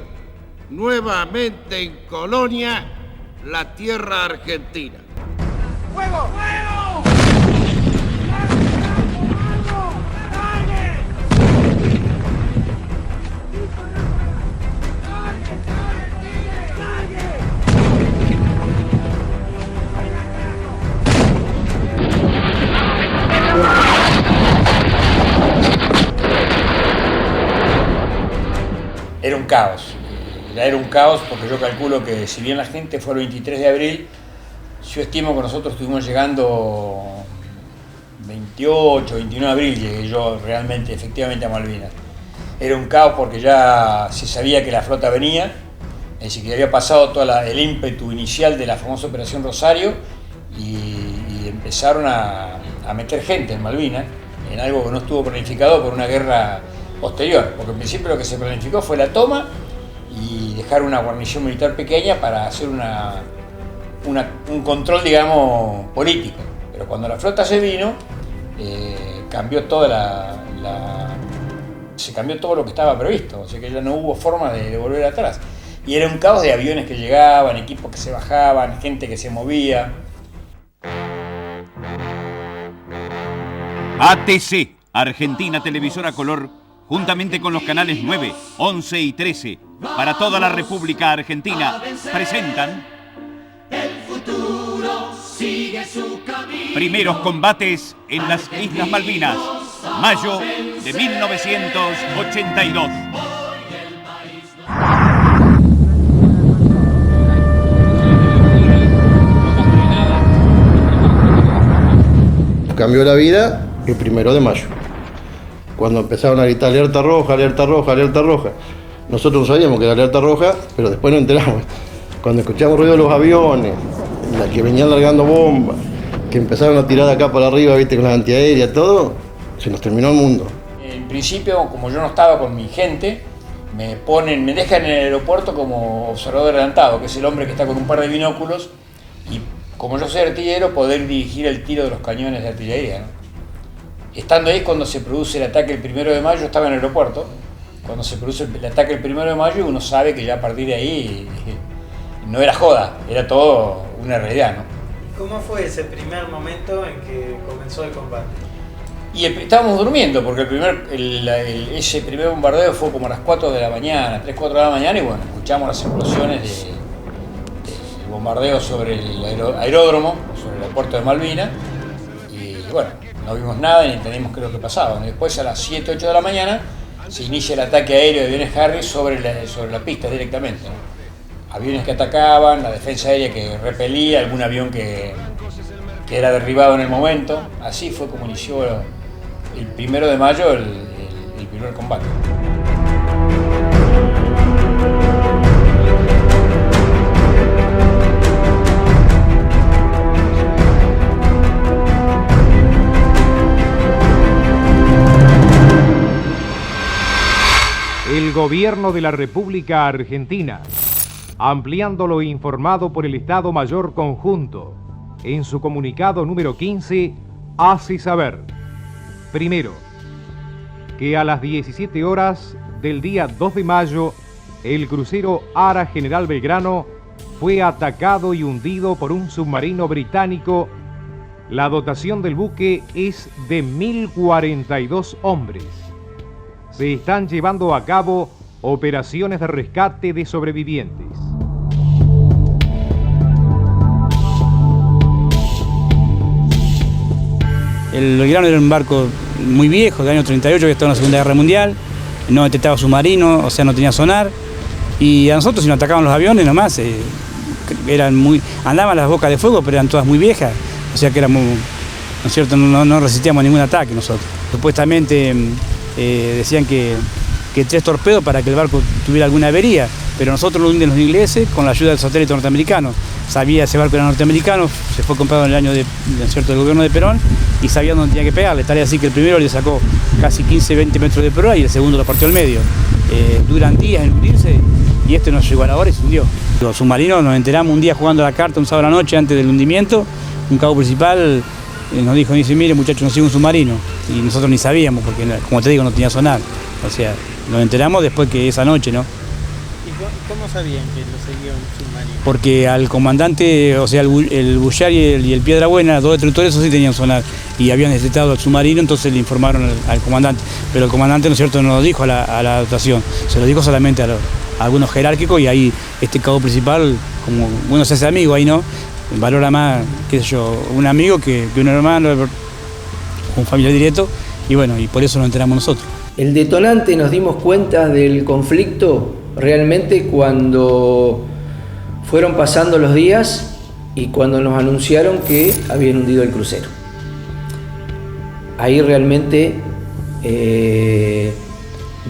nuevamente en colonia la tierra argentina. ¡Fuego! ¡Fuego! Era un caos. Era un caos porque yo calculo que si bien la gente fue el 23 de abril, yo estimo que nosotros estuvimos llegando 28, 29 de abril, llegué yo realmente, efectivamente a Malvinas. Era un caos porque ya se sabía que la flota venía, es decir, que había pasado todo el ímpetu inicial de la famosa Operación Rosario y empezaron a meter gente en Malvinas, en algo que no estuvo planificado por una guerra posterior, porque en principio lo que se planificó fue la toma y dejar una guarnición militar pequeña para hacer un control, digamos, político. Pero cuando la flota se vino, cambió toda se cambió todo lo que estaba previsto, o sea que ya no hubo forma de volver atrás. Y era un caos de aviones que llegaban, equipos que se bajaban, gente que se movía. ATC, Argentina Televisora Color, juntamente con los canales 9, 11 y 13, para toda la República Argentina, presentan Primeros combates en las Islas Malvinas, mayo de 1982. Cambió la vida el 1 de mayo, cuando empezaron a gritar alerta roja, alerta roja, alerta roja. Nosotros no sabíamos que era alerta roja, pero después nos enteramos. Cuando escuchamos ruido de los aviones, la que venían largando bombas, que empezaron a tirar de acá para arriba, viste, con la antiaérea, todo, se nos terminó el mundo. En principio, como yo no estaba con mi gente, me dejan en el aeropuerto como observador adelantado, que es el hombre que está con un par de binóculos, y como yo soy artillero, poder dirigir el tiro de los cañones de artillería, ¿no? Estando ahí cuando se produce el ataque el 1 de mayo, estaba en el aeropuerto, cuando se produce el ataque el 1 de mayo, uno sabe que ya a partir de ahí no era joda, era todo una realidad, ¿no? ¿Cómo fue ese primer momento en que comenzó el combate? Y estábamos durmiendo, porque ese primer bombardeo fue como a las 4 de la mañana, 3, 4 de la mañana, y bueno, escuchamos las explosiones del bombardeo sobre el aeródromo, sobre el aeropuerto de Malvinas, y bueno, no vimos nada ni entendimos qué es lo que pasaba. Y después a las 7, 8 de la mañana se inicia el ataque aéreo de aviones Harris sobre la pista directamente, ¿no? Aviones que atacaban, la defensa aérea que repelía, algún avión que era derribado en el momento. Así fue como inició el 1 de mayo el primer combate. El gobierno de la República Argentina, ampliando lo informado por el Estado Mayor Conjunto, en su comunicado número 15, hace saber, primero, que a las 17 horas del día 2 de mayo, el crucero Ara General Belgrano fue atacado y hundido por un submarino británico. La dotación del buque es de 1.042 hombres. Se están llevando a cabo operaciones de rescate de sobrevivientes. El Belgrano era un barco muy viejo, del año 38, que estaba en la Segunda Guerra Mundial, no detectaba submarino, o sea, no tenía sonar, y a nosotros si nos atacaban los aviones nomás, andaban las bocas de fuego, pero eran todas muy viejas, o sea que éramos, ¿no es cierto?, no resistíamos a ningún ataque nosotros. Supuestamente decían que 3 torpedos para que el barco tuviera alguna avería, pero nosotros lo hunden los ingleses con la ayuda del satélite norteamericano. Sabía ese barco era norteamericano, se fue comprado en el año del gobierno de Perón y sabía dónde tenía que pegarle. Tal es así que el primero le sacó casi 15-20 metros de proa y el segundo lo partió al medio. Duran días en hundirse y este nos llegó a la hora y se hundió. Los submarinos nos enteramos un día jugando a la carta un sábado a la noche antes del hundimiento. Un cabo principal nos dijo, mire muchachos, nos sigue un submarino, y nosotros ni sabíamos porque, como te digo, no tenía sonar, o sea, nos enteramos después que esa noche, ¿no? ¿Y cómo sabían que lo seguía un submarino? Porque al comandante, o sea, el Bullar y el Piedra Buena, 2 destructores, esos sí tenían sonar, y habían detectado al submarino, entonces le informaron al comandante, pero el comandante, ¿no es cierto?, no lo dijo a la dotación, se lo dijo solamente a algunos jerárquicos, y ahí este cabo principal, como uno se hace amigo ahí, ¿no?, valora más, qué sé yo, un amigo que un hermano, un familiar directo, y bueno, y por eso nos enteramos nosotros. El detonante, nos dimos cuenta del conflicto realmente cuando fueron pasando los días y cuando nos anunciaron que habían hundido el crucero. Ahí realmente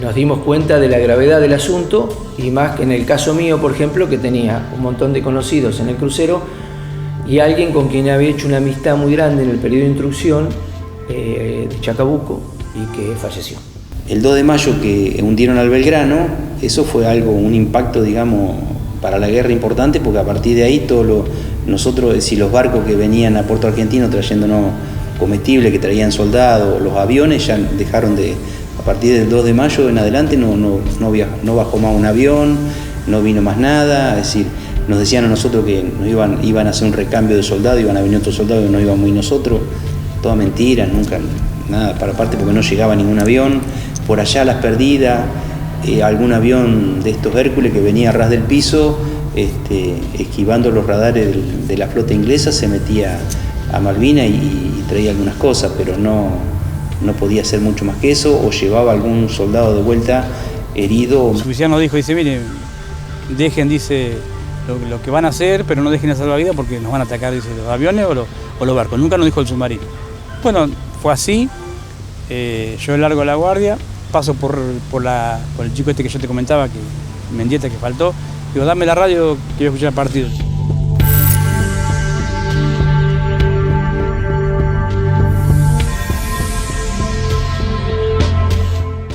nos dimos cuenta de la gravedad del asunto, y más que en el caso mío, por ejemplo, que tenía un montón de conocidos en el crucero y alguien con quien había hecho una amistad muy grande en el periodo de instrucción de Chacabuco, y que falleció. El 2 de mayo que hundieron al Belgrano, eso fue un impacto, digamos, para la guerra importante, porque a partir de ahí nosotros, los barcos que venían a Puerto Argentino trayéndonos comestibles, que traían soldados, los aviones ya dejaron a partir del 2 de mayo en adelante no bajó más un avión, no vino más nada, es decir, nos decían a nosotros que iban a hacer un recambio de soldados, iban a venir otros soldados y no íbamos a ir nosotros, toda mentira, nunca nada, para parte porque no llegaba ningún avión. Por allá Las Perdidas, algún avión de estos Hércules que venía a ras del piso, esquivando los radares de la flota inglesa, se metía a Malvinas y traía algunas cosas, pero no podía hacer mucho más que eso, o llevaba algún soldado de vuelta herido. El oficial nos dijo, dice, mire, dejen, dice, lo que van a hacer, pero no dejen de salvavidas porque nos van a atacar, dice, los aviones o los barcos. Nunca nos dijo el submarino. Bueno, fue así, yo largo la guardia, paso por el chico este que yo te comentaba, que Mendieta, que faltó, digo, dame la radio que voy a escuchar el partido.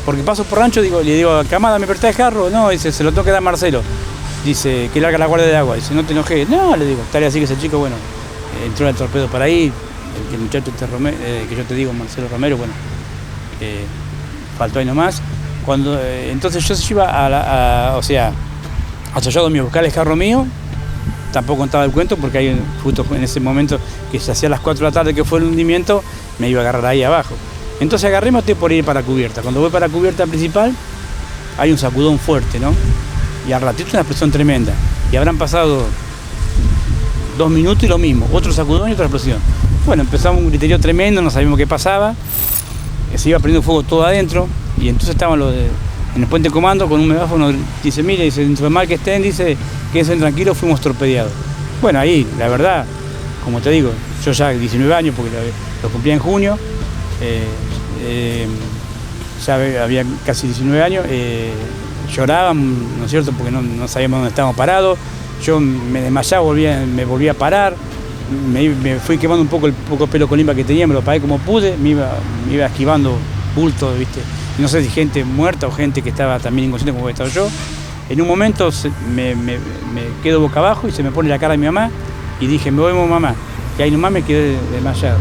Porque paso por rancho, le digo, Camada, ¿me prestás el jarro? No, dice, se lo tengo que dar Marcelo. Dice, que larga la guardia de agua. Dice, no te enojes. No, le digo, tal y así que ese chico, bueno, entró en el torpedo para ahí, el muchacho que yo te digo, Marcelo Romero, bueno, faltó ahí nomás. Entonces yo iba a Sollado mío, buscar el jarro mío, tampoco contaba el cuento porque hay justo en ese momento que se hacía a las 4 de la tarde que fue el hundimiento, me iba a agarrar ahí abajo. Entonces agarré y me estoy por ir para cubierta. Cuando voy para cubierta principal, hay un sacudón fuerte, ¿no? Y al ratito una explosión tremenda. Y habrán pasado 2 minutos y lo mismo, otro sacudón y otra explosión. Bueno, empezamos un griterío tremendo, no sabíamos qué pasaba. Se iba prendiendo fuego todo adentro. Y entonces estaban en el puente de comando con un megáfono. Dice, mire, dice, dentro del mal que estén, dice, quédense tranquilos, fuimos torpedeados. Bueno, ahí, la verdad, como te digo, yo ya 19 años, porque lo cumplía en junio. Ya había casi 19 años, lloraban, ¿no es cierto?, porque no sabíamos dónde estábamos parados. Yo me desmayaba, me volvía a parar, me fui quemando un poco el poco pelo colimba que tenía, me lo pagué como pude, me iba esquivando bultos, ¿viste? No sé si gente muerta o gente que estaba también inconsciente como estaba yo. En un momento me quedo boca abajo y se me pone la cara de mi mamá y dije, me voy, mamá, y ahí nomás me quedé desmayado.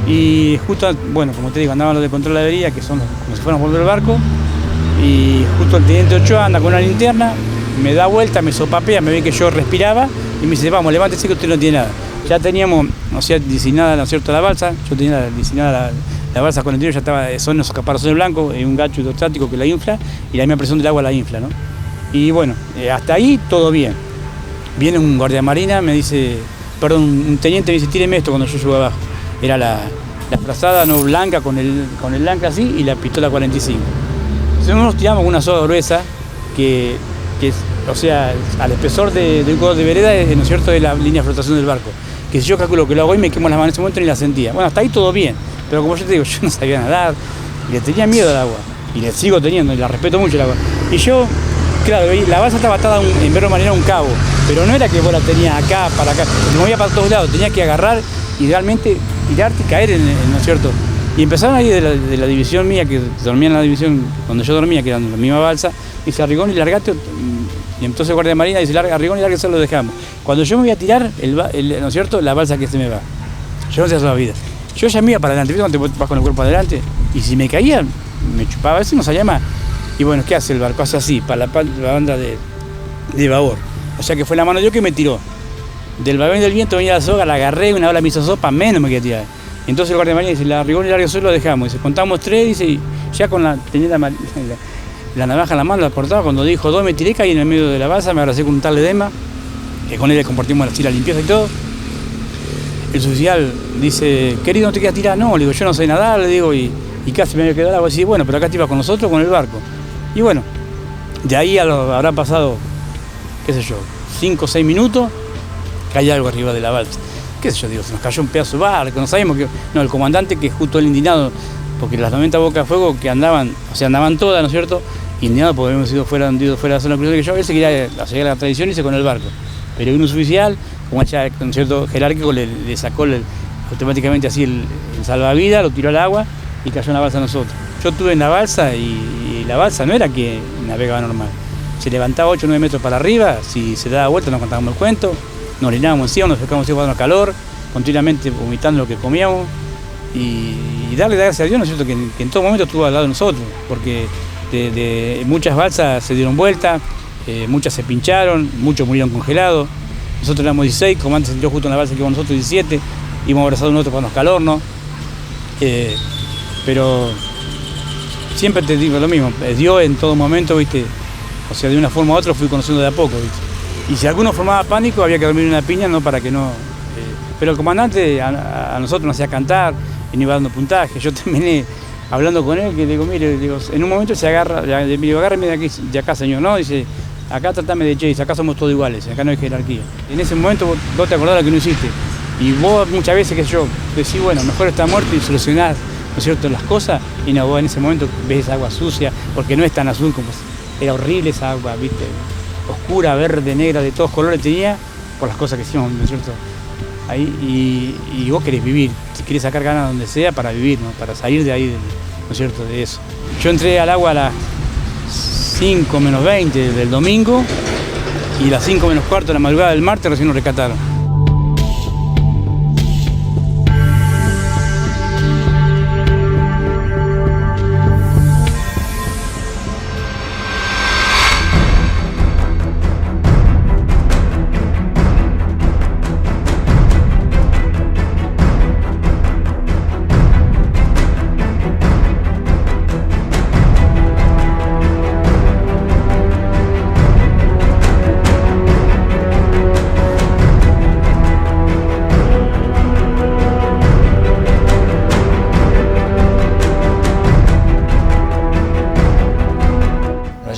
Y justo, bueno, como te digo, andaban los de control de avería, que son como si fueran por el barco, y justo el teniente Ochoa anda con una linterna, me da vuelta, me sopapea, me ve que yo respiraba, y me dice, vamos, levántese que usted no tiene nada. Ya teníamos, designada, ¿no es cierto?, la balsa, yo tenía designada la balsa con el tiro, ya estaba, son esos caparazones blancos, un gancho hidrostático que la infla, y la misma presión del agua la infla, ¿no? Y bueno, hasta ahí todo bien. Viene un guardia marina, me dice, perdón, un teniente me dice, tíreme esto cuando yo llego abajo. Era la frazada no blanca con el ancla así y la pistola 45. Entonces nos tiramos con una soga gruesa que o sea, al espesor de un codo de vereda, ¿no es cierto?, de la línea de flotación del barco. Que si yo calculo que lo hago y me quemo las manos en ese momento ni la sentía. Bueno, hasta ahí todo bien, pero como yo te digo, yo no sabía nadar y le tenía miedo al agua. Y le sigo teniendo, y la respeto mucho el agua. Y yo, claro, la balsa estaba atada en verbo marinero a un cabo, pero no era que vos la tenías acá, para acá, me movía para todos lados, tenía que agarrar y realmente tirarte y caer, ¿no es cierto? Y empezaron ahí de la división mía, que dormía en la división donde yo dormía, que era la misma balsa, dice, Arrigón y largate, y entonces el guardia marina dice, Arrigón y largate, lo dejamos. Cuando yo me voy a tirar, ¿no es cierto?, la balsa que se me va. Yo no sé hacer la vida. Yo ya me iba para adelante, ¿viste cuando te vas con el cuerpo adelante? Y si me caía, me chupaba, a veces no salía más. Y bueno, ¿qué hace el barco? Hace así, para la banda de babor. O sea que fue la mano de Dios que me tiró. Del vaivén del viento venía la soga, la agarré, una ola me hizo sopa, menos me quería tirar. Entonces el guardia marina dice, la Arrigón y largo solo lo dejamos. Dice, contamos 3, dice, y ya tenía la navaja en la mano, la cortaba. Cuando dijo 2 me tiré, caí en el medio de la balsa, me abracé con un tal Ledema, que con él le compartimos así la limpieza y todo. El oficial dice, querido, ¿no te quedas tirar? No, le digo, yo no sé nadar, le digo, y casi me había quedado al agua. Y dice, bueno, pero acá te ibas con nosotros, con el barco. Y bueno, de ahí habrán pasado, qué sé yo, 5 o 6 minutos, cae algo arriba de la balsa. Qué sé yo, digo, se nos cayó un pedazo de barco, no sabíamos que... No, el comandante, que es justo el indignado, porque las 90 bocas de fuego que andaban, o sea, andaban todas, ¿no es cierto?, indignado porque habíamos sido fuera de la zona que yo, él se quería seguir la tradición y se con el barco. Pero un oficial, como ya, ¿no es cierto?, jerárquico, le sacó automáticamente así el salvavidas, lo tiró al agua y cayó en la balsa a nosotros. Yo estuve en la balsa y la balsa no era que navegaba normal. Se levantaba 8 o 9 metros para arriba, si se daba vuelta nos contábamos el cuento, nos orinábamos encima, nos secábamos encima cuando calor, continuamente vomitando lo que comíamos y darle gracias a Dios, ¿no es cierto?, que en todo momento estuvo al lado de nosotros, porque de muchas balsas se dieron vuelta, muchas se pincharon, muchos murieron congelados. Nosotros éramos 16, comandante se sintió justo en la balsa que íbamos nosotros 17, íbamos abrazados nosotros para los calor, ¿no? pero siempre te digo lo mismo, Dios en todo momento, ¿viste? O sea, de una forma u otra fui conociendo de a poco, ¿viste? Y si alguno formaba pánico, había que dormir en una piña, no para que no... Pero el comandante a nosotros nos hacía cantar y nos iba dando puntaje. Yo terminé hablando con él, que le digo, mire, digo, en un momento se agarra, le digo, agárreme de acá, señor, ¿no? Dice, acá tratame de Chase, acá somos todos iguales, acá no hay jerarquía. En ese momento vos te acordás lo que no hiciste. Y vos muchas veces que yo decís, bueno, mejor estar muerto y solucionar, ¿no es cierto?, las cosas, y no, vos en ese momento ves esa agua sucia, porque no es tan azul como era horrible esa agua, ¿viste? Oscura, verde, negra, de todos colores tenía, por las cosas que hicimos, ¿no es cierto? Ahí, y vos querés vivir, querés sacar ganas donde sea para vivir, ¿no? Para salir de ahí, ¿no es cierto?, de eso. Yo entré al agua a las 5 menos 20 del domingo y a las 5 menos cuarto de la madrugada del martes recién nos rescataron.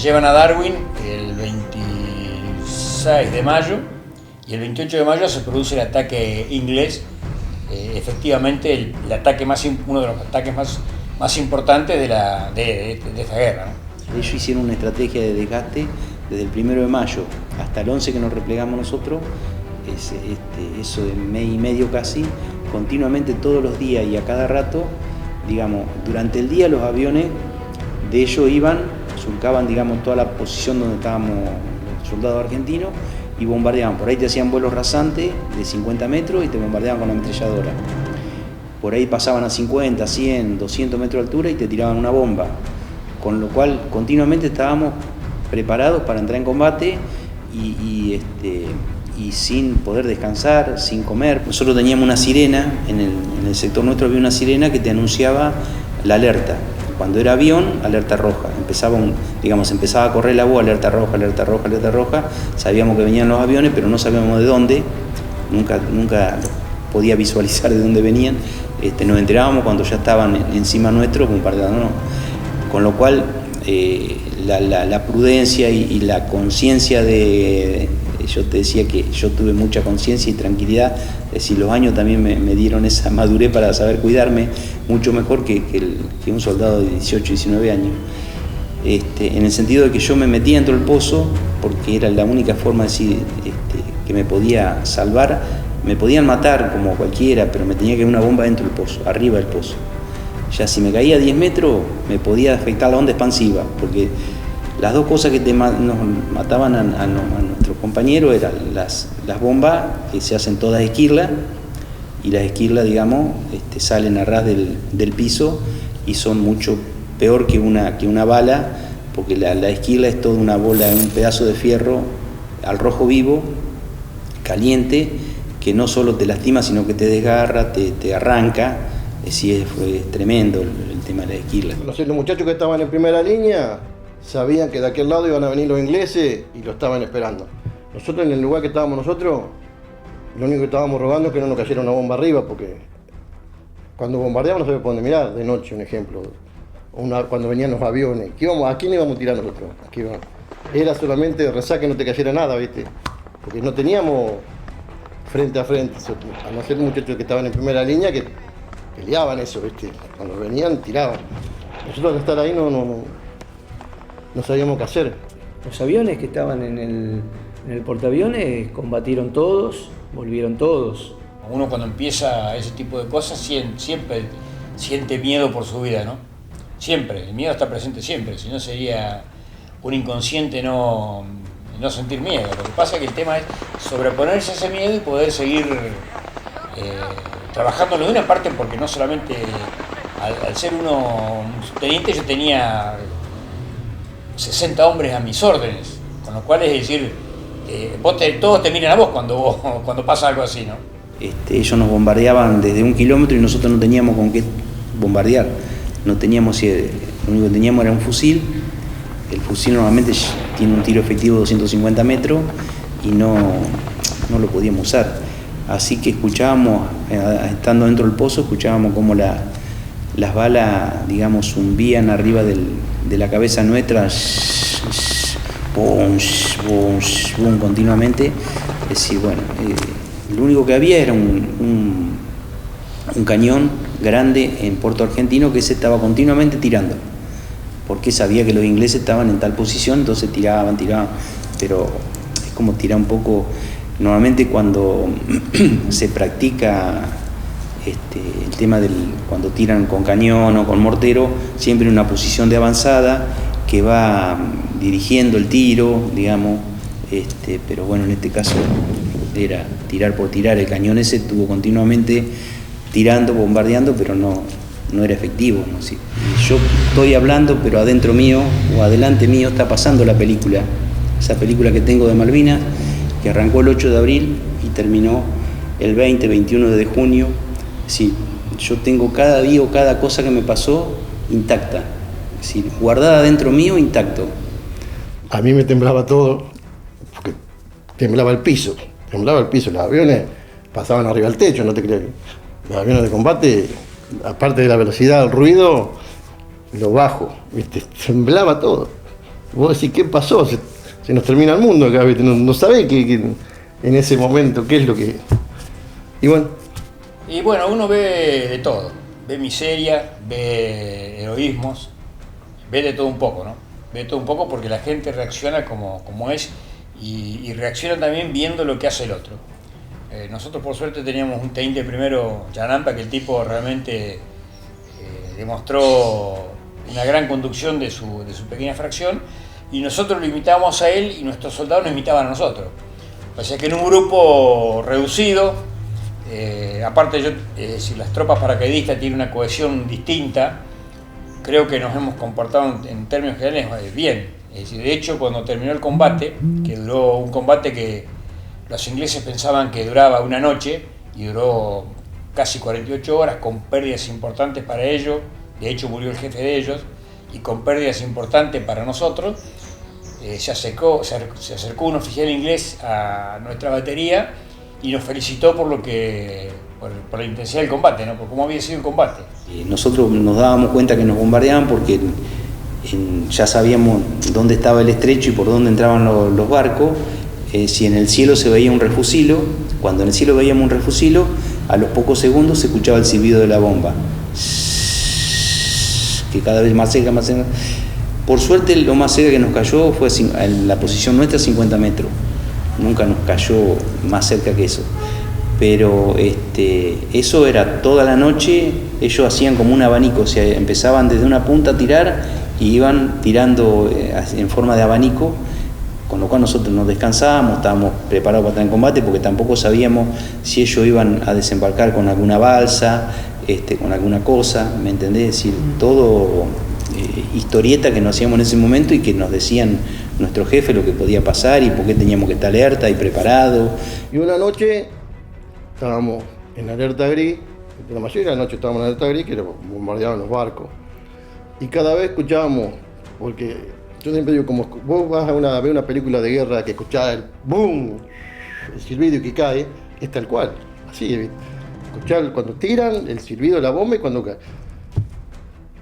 Llevan a Darwin el 26 de mayo y el 28 de mayo se produce el ataque inglés, efectivamente el ataque uno de los ataques más importantes de esta guerra, ¿no? Ellos hicieron una estrategia de desgaste desde el 1 de mayo hasta el 11 que nos replegamos nosotros, eso de mes y medio casi, continuamente todos los días y a cada rato, digamos, durante el día los aviones de ellos surcaban, digamos, toda la posición donde estábamos los soldados argentinos y bombardeaban. Por ahí te hacían vuelos rasantes de 50 metros y te bombardeaban con la ametralladora. Por ahí pasaban a 50, 100, 200 metros de altura y te tiraban una bomba. Con lo cual continuamente estábamos preparados para entrar en combate y sin poder descansar, sin comer. Nosotros teníamos una sirena, en el sector nuestro había una sirena que te anunciaba la alerta. Cuando era avión, alerta roja. Empezaba a correr la voz, alerta roja, alerta roja, alerta roja. Sabíamos que venían los aviones, pero no sabíamos de dónde. Nunca podía visualizar de dónde venían. Nos enterábamos cuando ya estaban encima nuestro bombardeándonos. Con lo cual, la prudencia y la conciencia yo te decía que yo tuve mucha conciencia y tranquilidad, es decir, los años también me dieron esa madurez para saber cuidarme mucho mejor que un soldado de 18, 19 años. En el sentido de que yo me metía dentro del pozo porque era la única forma de decir que me podía salvar. Me podían matar como cualquiera, pero me tenía que ir una bomba dentro del pozo, arriba del pozo. Ya si me caía a 10 metros me podía afectar la onda expansiva, porque las dos cosas que nos mataban a nuestros compañeros eran las bombas, que se hacen todas esquirlas, y las esquirlas, digamos, salen a ras del piso y son mucho peor que una bala, porque la esquirla es toda una bola, un pedazo de fierro al rojo vivo, caliente, que no solo te lastima, sino que te desgarra, te arranca. Fue tremendo el tema de la esquirla. Los muchachos que estaban en primera línea sabían que de aquel lado iban a venir los ingleses y lo estaban esperando. Nosotros, en el lugar que estábamos nosotros, lo único que estábamos rogando es que no nos cayera una bomba arriba, porque cuando bombardeamos no sabíamos por dónde mirar, de noche, un ejemplo. Cuando venían los aviones, ¿a quién íbamos a tirar nosotros? Era solamente rezar que no te cayera nada, ¿viste? Porque no teníamos frente a frente, a no ser muchachos que estaban en primera línea que peleaban eso, ¿viste? Cuando venían, tiraban. Nosotros al estar ahí no sabíamos qué hacer. Los aviones que estaban en el portaaviones combatieron todos, volvieron todos. Uno cuando empieza ese tipo de cosas siempre siente miedo por su vida, ¿no? Siempre, el miedo está presente siempre, si no sería un inconsciente no sentir miedo. Lo que pasa es que el tema es sobreponerse a ese miedo y poder seguir trabajándolo de una parte, porque no solamente al ser uno teniente, yo tenía 60 hombres a mis órdenes, con lo cual es decir, todos te miran a vos cuando pasa algo así, ¿no? Ellos nos bombardeaban desde 1 kilómetro y nosotros no teníamos con qué bombardear. no teníamos, lo único que teníamos era un fusil. El fusil normalmente tiene un tiro efectivo de 250 metros y no lo podíamos usar. Así que escuchábamos, estando dentro del pozo, escuchábamos cómo las balas, digamos, zumbían arriba de la cabeza nuestra, boom, boom, boom, continuamente. Es decir, bueno, lo único que había era un cañón grande en Puerto Argentino que se estaba continuamente tirando, porque sabía que los ingleses estaban en tal posición, entonces tiraban, pero es como tirar un poco. Normalmente cuando se practica el tema cuando tiran con cañón o con mortero, siempre en una posición de avanzada que va dirigiendo el tiro, digamos, pero bueno, en este caso era tirar por tirar. El cañón ese estuvo continuamente tirando, bombardeando, pero no era efectivo, ¿no? Sí. Yo estoy hablando, pero adentro mío o adelante mío está pasando la película, esa película que tengo de Malvinas, que arrancó el 8 de abril y terminó el 21 de junio. Sí, yo tengo cada día o cada cosa que me pasó intacta, es decir, guardada dentro mío, intacto. A mí me temblaba todo, porque temblaba el piso, los aviones pasaban arriba del techo, no te creas. Los aviones de combate, aparte de la velocidad, el ruido, lo bajo, ¿viste? Temblaba todo. Vos decís, ¿qué pasó? Se nos termina el mundo acá, ¿viste? No sabés que en ese momento qué es lo que... Y bueno, uno ve de todo, ve miseria, ve heroísmos, ve de todo un poco, ¿no? Ve de todo un poco porque la gente reacciona como es y reacciona también viendo lo que hace el otro. Nosotros por suerte teníamos un teniente primero, Yanampa, que el tipo realmente demostró una gran conducción de su pequeña fracción, y nosotros lo imitábamos a él y nuestros soldados nos imitaban a nosotros. O sea que en un grupo reducido, aparte si las tropas paracaidistas tienen una cohesión distinta, creo que nos hemos comportado en términos generales bien. Es decir, de hecho, cuando terminó el combate, que duró un combate que los ingleses pensaban que duraba una noche y duró casi 48 horas, con pérdidas importantes para ellos, de hecho murió el jefe de ellos, y con pérdidas importantes para nosotros, se acercó un oficial inglés a nuestra batería y nos felicitó por la intensidad del combate, ¿no? Por cómo había sido el combate. Nosotros nos dábamos cuenta que nos bombardeaban porque ya sabíamos dónde estaba el estrecho y por dónde entraban los barcos. Si en el cielo se veía un refusilo, cuando en el cielo veíamos un refusilo, a los pocos segundos se escuchaba el silbido de la bomba, que cada vez más cerca, más cerca. Por suerte lo más cerca que nos cayó fue en la posición nuestra, 50 metros. Nunca nos cayó más cerca que eso. Pero eso era toda la noche. Ellos hacían como un abanico, o sea, empezaban desde una punta a tirar y iban tirando en forma de abanico, con lo cual nosotros nos descansábamos, estábamos preparados para estar en combate, porque tampoco sabíamos si ellos iban a desembarcar con alguna balsa, con alguna cosa, ¿me entendés? Es decir, todo historieta que nos hacíamos en ese momento y que nos decían nuestro jefe lo que podía pasar y por qué teníamos que estar alerta y preparados. Y una noche estábamos en alerta gris, la mayoría de la noche estábamos en alerta gris, que bombardeaban los barcos. Y cada vez escuchábamos, porque yo siempre digo, como vos vas a ver una película de guerra que escuchás el boom, el silbido que cae, es tal cual, así, ¿viste? Escuchar cuando tiran, el silbido de la bomba y cuando cae.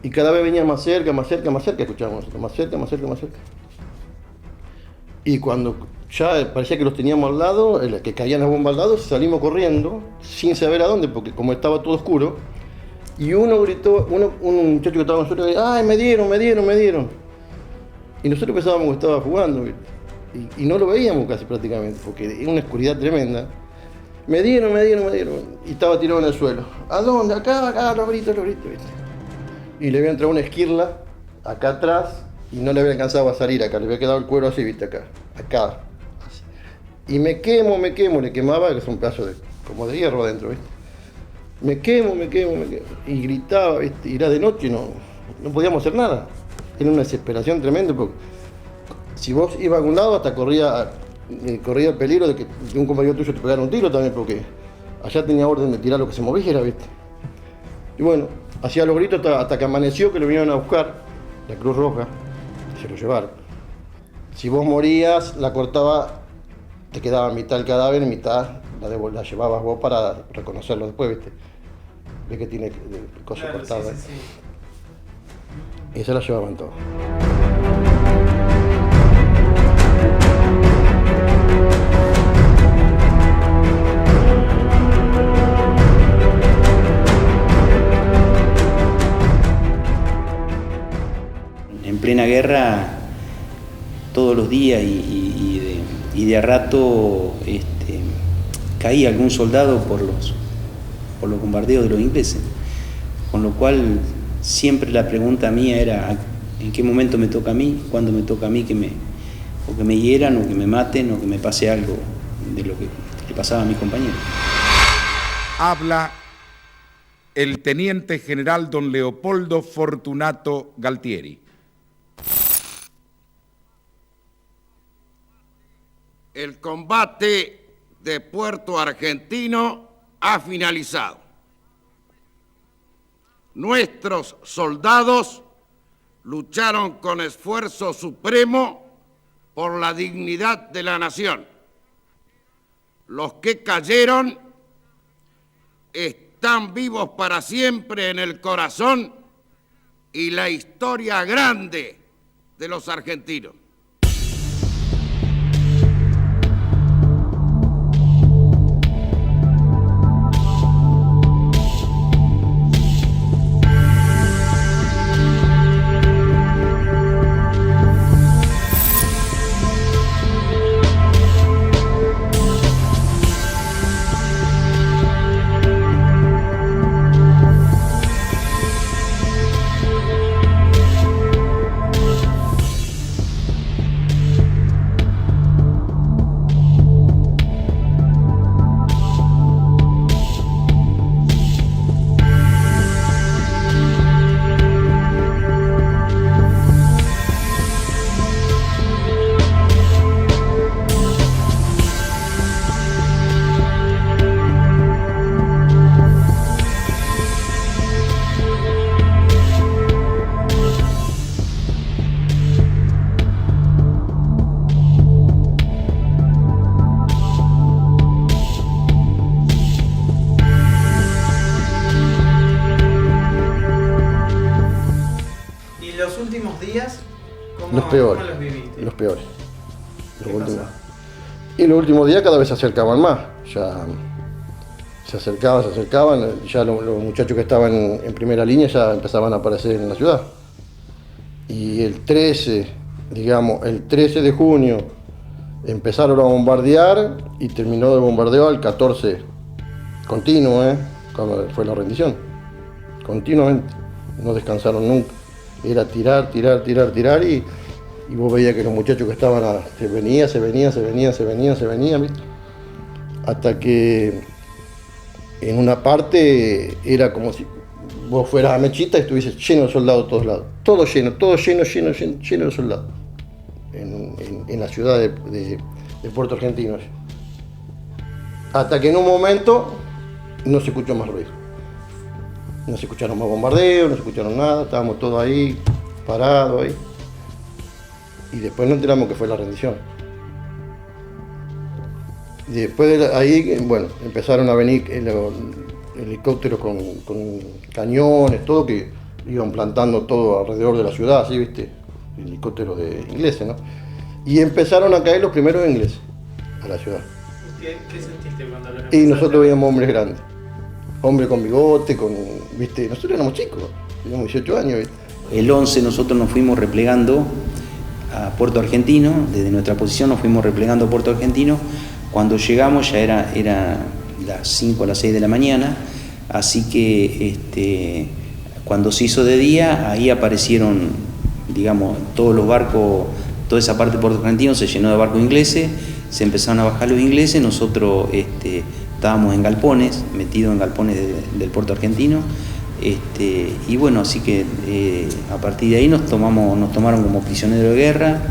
Y cada vez venía más cerca, escuchábamos nosotros, más cerca. Y cuando ya parecía que los teníamos al lado, que caían las bombas al lado, salimos corriendo, sin saber a dónde, porque como estaba todo oscuro, y uno gritó, un muchacho que estaba con nosotros, ¡ay, me dieron! Y nosotros pensábamos que estaba jugando, ¿viste? Y no lo veíamos casi prácticamente, porque era una oscuridad tremenda. Me dieron, y estaba tirado en el suelo. ¿A dónde? Acá, los gritos, ¿viste? Y le había entrado una esquirla acá atrás y no le había alcanzado a salir acá, le había quedado el cuero así, ¿viste? Acá. Así. Y me quemo, le quemaba, que es un pedazo como de hierro adentro, ¿viste? Me quemo. Y gritaba, ¿viste? Y era de noche, no podíamos hacer nada. Era una desesperación tremenda, porque si vos ibas a algún lado hasta corría el peligro de que un compañero tuyo te pegara un tiro también, porque allá tenía orden de tirar lo que se moviera, ¿viste? Y bueno, hacía los gritos hasta que amaneció, que lo vinieron a buscar, la Cruz Roja, y se lo llevaron. Si vos morías, la cortaba, te quedaba mitad el cadáver y mitad la llevabas vos para reconocerlo después, ¿viste? Ves que tiene cosas cortadas. Sí. Y se la llevaban todos. En plena guerra, todos los días y de a rato caía algún soldado por los bombardeos de los ingleses, con lo cual siempre la pregunta mía era ¿en qué momento me toca a mí? ¿Cuándo me toca a mí que me hieran o que me maten o que me pase algo de lo que le pasaba a mis compañeros? Habla el teniente general don Leopoldo Fortunato Galtieri. El combate de Puerto Argentino ha finalizado. Nuestros soldados lucharon con esfuerzo supremo por la dignidad de la nación. Los que cayeron están vivos para siempre en el corazón y la historia grande de los argentinos. Los peores. Y los últimos días cada vez se acercaban más. Ya se acercaban, ya los muchachos que estaban en primera línea ya empezaban a aparecer en la ciudad. Y el 13 de junio empezaron a bombardear y terminó de bombardeo al 14 continuo, cuando fue la rendición. Continuamente, no descansaron nunca. Era tirar y vos veías que los muchachos que estaban se venían, ¿viste? Hasta que en una parte era como si vos fueras a Mechita y estuviese lleno de soldados a todos lados. Todo lleno de soldados. En la ciudad de Puerto Argentino. Hasta que en un momento no se escuchó más ruido. No se escucharon más bombardeos, no se escucharon nada, estábamos todos ahí, parados ahí. Y después nos enteramos que fue la rendición. Y después de ahí, bueno, empezaron a venir helicópteros con cañones, todo, que iban plantando todo alrededor de la ciudad, así, ¿viste? Helicópteros de ingleses, ¿no? Y empezaron a caer los primeros ingleses a la ciudad. ¿Qué sentiste cuando los Y nosotros veíamos hombres grandes. Hombres con bigote, ¿viste? Nosotros éramos chicos, teníamos 18 años, ¿viste? El 11 nosotros nos fuimos replegando a Puerto Argentino, desde nuestra posición nos fuimos replegando a Puerto Argentino. Cuando llegamos ya era las 5 o las 6 de la mañana, así que cuando se hizo de día, ahí aparecieron, digamos, todos los barcos, toda esa parte de Puerto Argentino se llenó de barcos ingleses, se empezaron a bajar los ingleses, nosotros estábamos en galpones, metidos en galpones del Puerto Argentino, y bueno, así que a partir de ahí nos tomaron como prisioneros de guerra,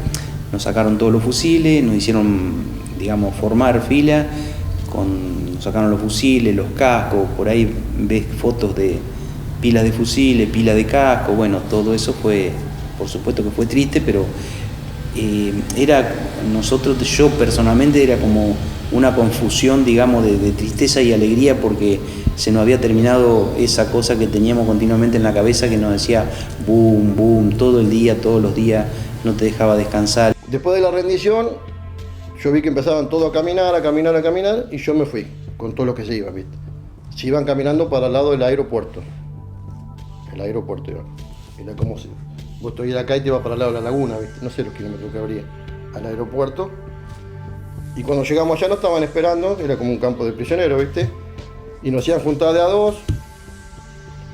nos sacaron todos los fusiles, nos hicieron, digamos, formar fila, nos sacaron los fusiles, los cascos, por ahí ves fotos de pilas de fusiles, pilas de casco, bueno, todo eso fue, por supuesto que fue triste, pero yo personalmente era como una confusión, digamos, de tristeza y alegría, porque se nos había terminado esa cosa que teníamos continuamente en la cabeza, que nos decía boom, boom, todo el día, todos los días, no te dejaba descansar. Después de la rendición, yo vi que empezaban todos a caminar, y yo me fui con todos los que se iban, ¿viste? Se iban caminando para el lado del aeropuerto. El aeropuerto iba. Era como si vos estuvieras acá y te ibas para el lado de la laguna, ¿viste? No sé los kilómetros que habría al aeropuerto. Y cuando llegamos allá nos estaban esperando, era como un campo de prisioneros, ¿viste? Y nos hacían juntar de a dos.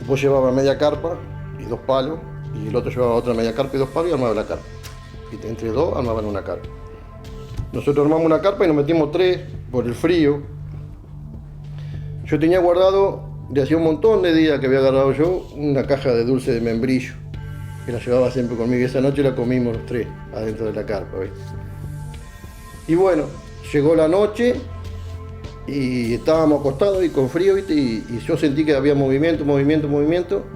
Vos llevabas media carpa y 2 palos, y el otro llevaba otra media carpa y 2 palos y armaba la carpa. Y entre dos armaban una carpa. Nosotros armamos una carpa y nos metimos 3 por el frío. Yo tenía guardado, de hacía un montón de días que había agarrado yo, una caja de dulce de membrillo, que la llevaba siempre conmigo, y esa noche la comimos los 3 adentro de la carpa, ¿viste? Y bueno, llegó la noche y estábamos acostados y con frío, ¿viste? Y yo sentí que había movimiento,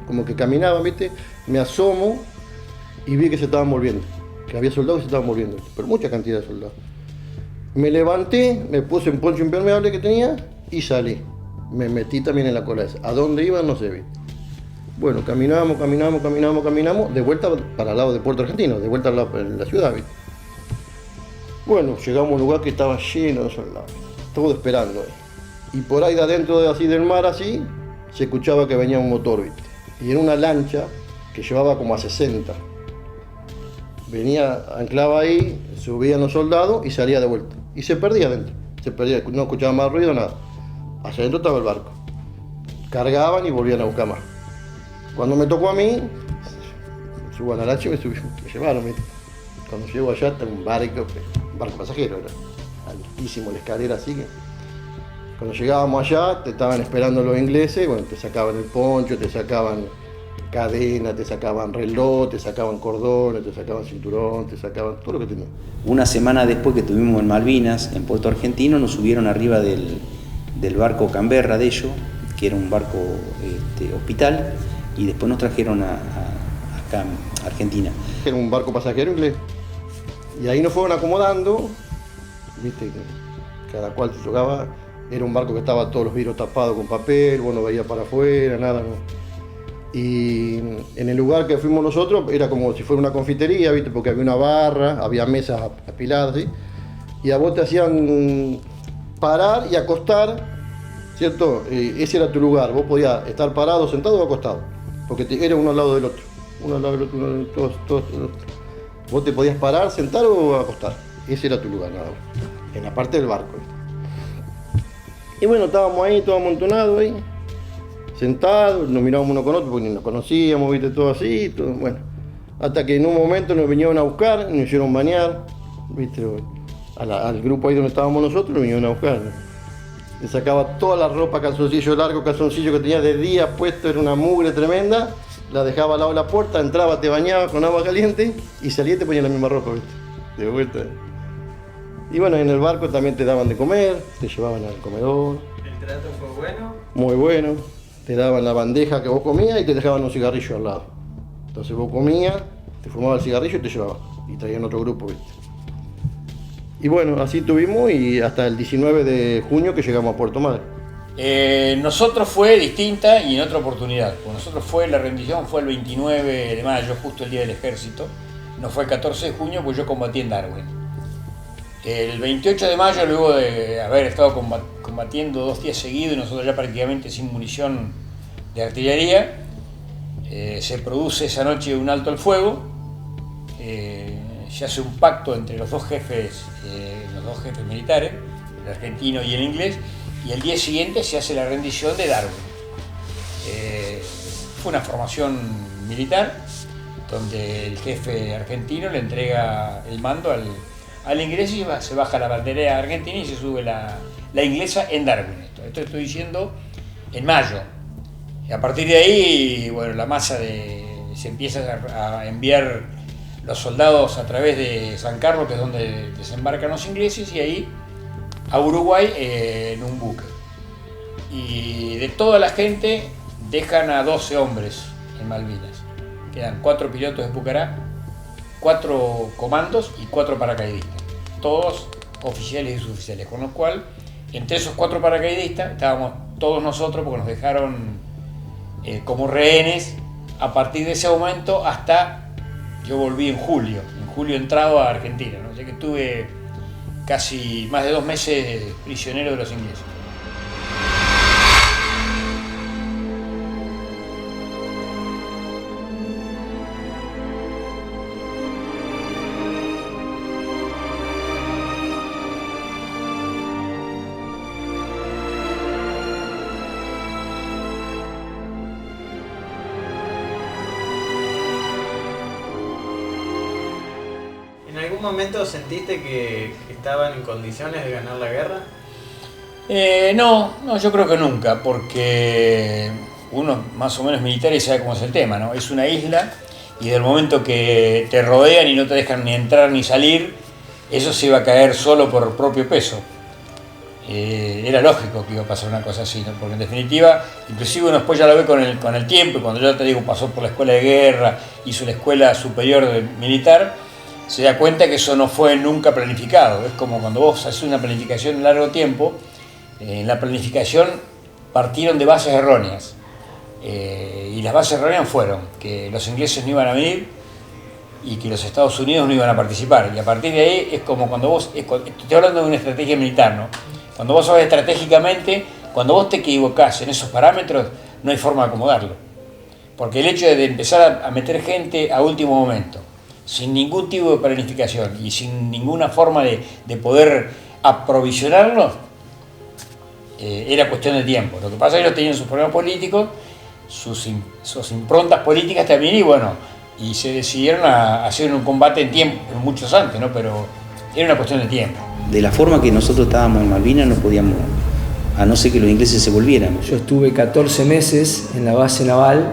como que caminaban, ¿viste? Me asomo y vi que se estaban volviendo, que había soldados que se estaban volviendo, pero mucha cantidad de soldados. Me levanté, me puse un poncho impermeable que tenía y salí. Me metí también en la cola esa. ¿A dónde iban? No sé, ¿viste? Bueno, caminamos, de vuelta para el lado de Puerto Argentino, de vuelta en la ciudad, ¿viste? Bueno, llegamos a un lugar que estaba lleno de soldados, todo esperando ahí. Y por ahí de adentro así del mar así, se escuchaba que venía un motor, ¿viste? Y era una lancha que llevaba como a 60. Venía, anclaba ahí, subían los soldados y salía de vuelta. Y se perdía adentro, no escuchaba más ruido, nada. Allá adentro estaba el barco. Cargaban y volvían a buscar más. Cuando me tocó a mí, subo a la lancha y me llevaron, ¿viste? Cuando llego allá está un barco pasajero, era altísimo la escalera, así que cuando llegábamos allá te estaban esperando los ingleses, bueno, te sacaban el poncho, te sacaban cadena, te sacaban reloj, te sacaban cordones, te sacaban cinturón, te sacaban todo lo que tenían. Una semana después que estuvimos en Malvinas, en Puerto Argentino, nos subieron arriba del barco Canberra de ellos, que era un barco hospital, y después nos trajeron acá a Argentina. Era un barco pasajero inglés. Y ahí nos fueron acomodando, viste, cada cual se tocaba. Era un barco que estaba todos los vidrios tapados con papel, vos no veías para afuera, nada, ¿no? Y en el lugar que fuimos nosotros era como si fuera una confitería, viste, porque había una barra, había mesas apiladas, ¿sí? Y a vos te hacían parar y acostar, ¿cierto? Ese era tu lugar, vos podías estar parado, sentado o acostado, porque era uno al lado del otro, todos. Vos te podías parar, sentar o acostar. Ese era tu lugar, nada más. En la parte del barco. Y bueno, estábamos ahí, todos amontonados ahí, sentados, nos mirábamos uno con otro porque ni nos conocíamos, viste, todo así, todo, bueno. Hasta que en un momento nos vinieron a buscar, nos hicieron bañar, viste, al grupo ahí donde estábamos nosotros, nos vinieron a buscar. Le sacaba toda la ropa, calzoncillo largo, calzoncillo que tenía de día puesto, era una mugre tremenda. La dejaba al lado de la puerta, entraba, te bañaba con agua caliente y salía y te ponía la misma ropa, ¿viste? De vuelta. Y bueno, en el barco también te daban de comer, te llevaban al comedor. ¿El trato fue bueno? Muy bueno. Te daban la bandeja que vos comías y te dejaban un cigarrillo al lado. Entonces vos comías, te fumabas el cigarrillo y te llevaban. Y traían otro grupo, ¿viste? Y bueno, así tuvimos y hasta el 19 de junio que llegamos a Puerto Madre. Nosotros fue distinta y en otra oportunidad. Nosotros la rendición fue el 29 de mayo, justo el día del ejército. No fue el 14 de junio, pues yo combatí en Darwin. El 28 de mayo, luego de haber estado combatiendo 2 días seguidos y nosotros ya prácticamente sin munición de artillería, se produce esa noche un alto al fuego. Se hace un pacto entre los dos jefes militares, el argentino y el inglés, y el día siguiente se hace la rendición de Darwin. Fue una formación militar donde el jefe argentino le entrega el mando al inglés y se baja la bandera argentina y se sube la inglesa en Darwin. Esto estoy diciendo en mayo. Y a partir de ahí, bueno, la masa se empieza a enviar los soldados a través de San Carlos, que es donde desembarcan los ingleses, y ahí a Uruguay en un buque. Y de toda la gente dejan a 12 hombres en Malvinas. Quedan 4 pilotos de Pucará, 4 comandos y 4 paracaidistas, todos oficiales y suboficiales, con lo cual entre esos 4 paracaidistas estábamos todos nosotros, porque nos dejaron como rehenes a partir de ese momento hasta yo volví en julio entrado a Argentina, ¿no? Así que estuve casi más de 2 meses prisionero de los ingleses. ¿En algún momento sentiste que estaban en condiciones de ganar la guerra? No, yo creo que nunca, porque uno más o menos militar y sabe cómo es el tema, ¿no? Es una isla y del momento que te rodean y no te dejan ni entrar ni salir, eso se iba a caer solo por propio peso. Era lógico que iba a pasar una cosa así, ¿no? Porque en definitiva, inclusive uno después ya lo ve con el tiempo, y cuando yo te digo pasó por la escuela de guerra, hizo la escuela superior militar, se da cuenta que eso no fue nunca planificado. Es como cuando vos haces una planificación en largo tiempo, en la planificación partieron de bases erróneas, y las bases erróneas fueron que los ingleses no iban a venir y que los Estados Unidos no iban a participar, y a partir de ahí es como cuando vos, estoy hablando de una estrategia militar, ¿no? Cuando vos sabés estratégicamente, cuando vos te equivocás en esos parámetros, no hay forma de acomodarlo, porque el hecho de empezar a meter gente a último momento, sin ningún tipo de planificación y sin ninguna forma de poder aprovisionarlos, era cuestión de tiempo. Lo que pasa es que ellos tenían sus problemas políticos, sus improntas políticas también, y bueno, y se decidieron a hacer un combate en tiempo, muchos antes, ¿no? Pero era una cuestión de tiempo. De la forma que nosotros estábamos en Malvinas no podíamos, a no ser que los ingleses se volvieran. Yo estuve 14 meses en la base naval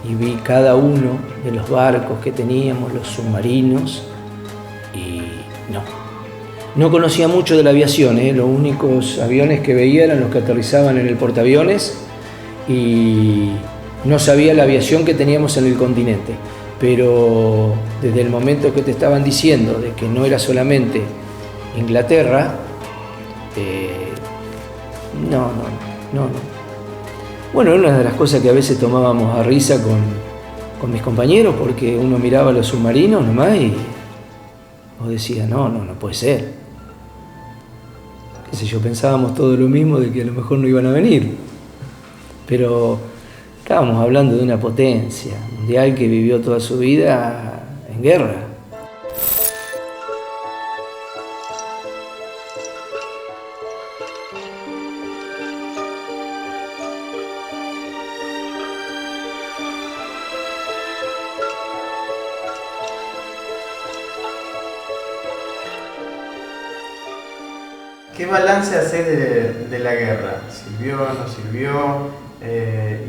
y vi cada uno de los barcos que teníamos, los submarinos, y no conocía mucho de la aviación, Los únicos aviones que veía eran los que aterrizaban en el portaaviones, y no sabía la aviación que teníamos en el continente. Pero desde el momento que te estaban diciendo de que no era solamente Inglaterra, no. Bueno, una de las cosas que a veces tomábamos a risa con mis compañeros, porque uno miraba los submarinos nomás y vos decías, no puede ser. Qué sé yo, pensábamos todo lo mismo, de que a lo mejor no iban a venir. Pero estábamos hablando de una potencia mundial que vivió toda su vida en guerra. ¿Qué balance haces de la guerra? ¿Sirvió, no sirvió?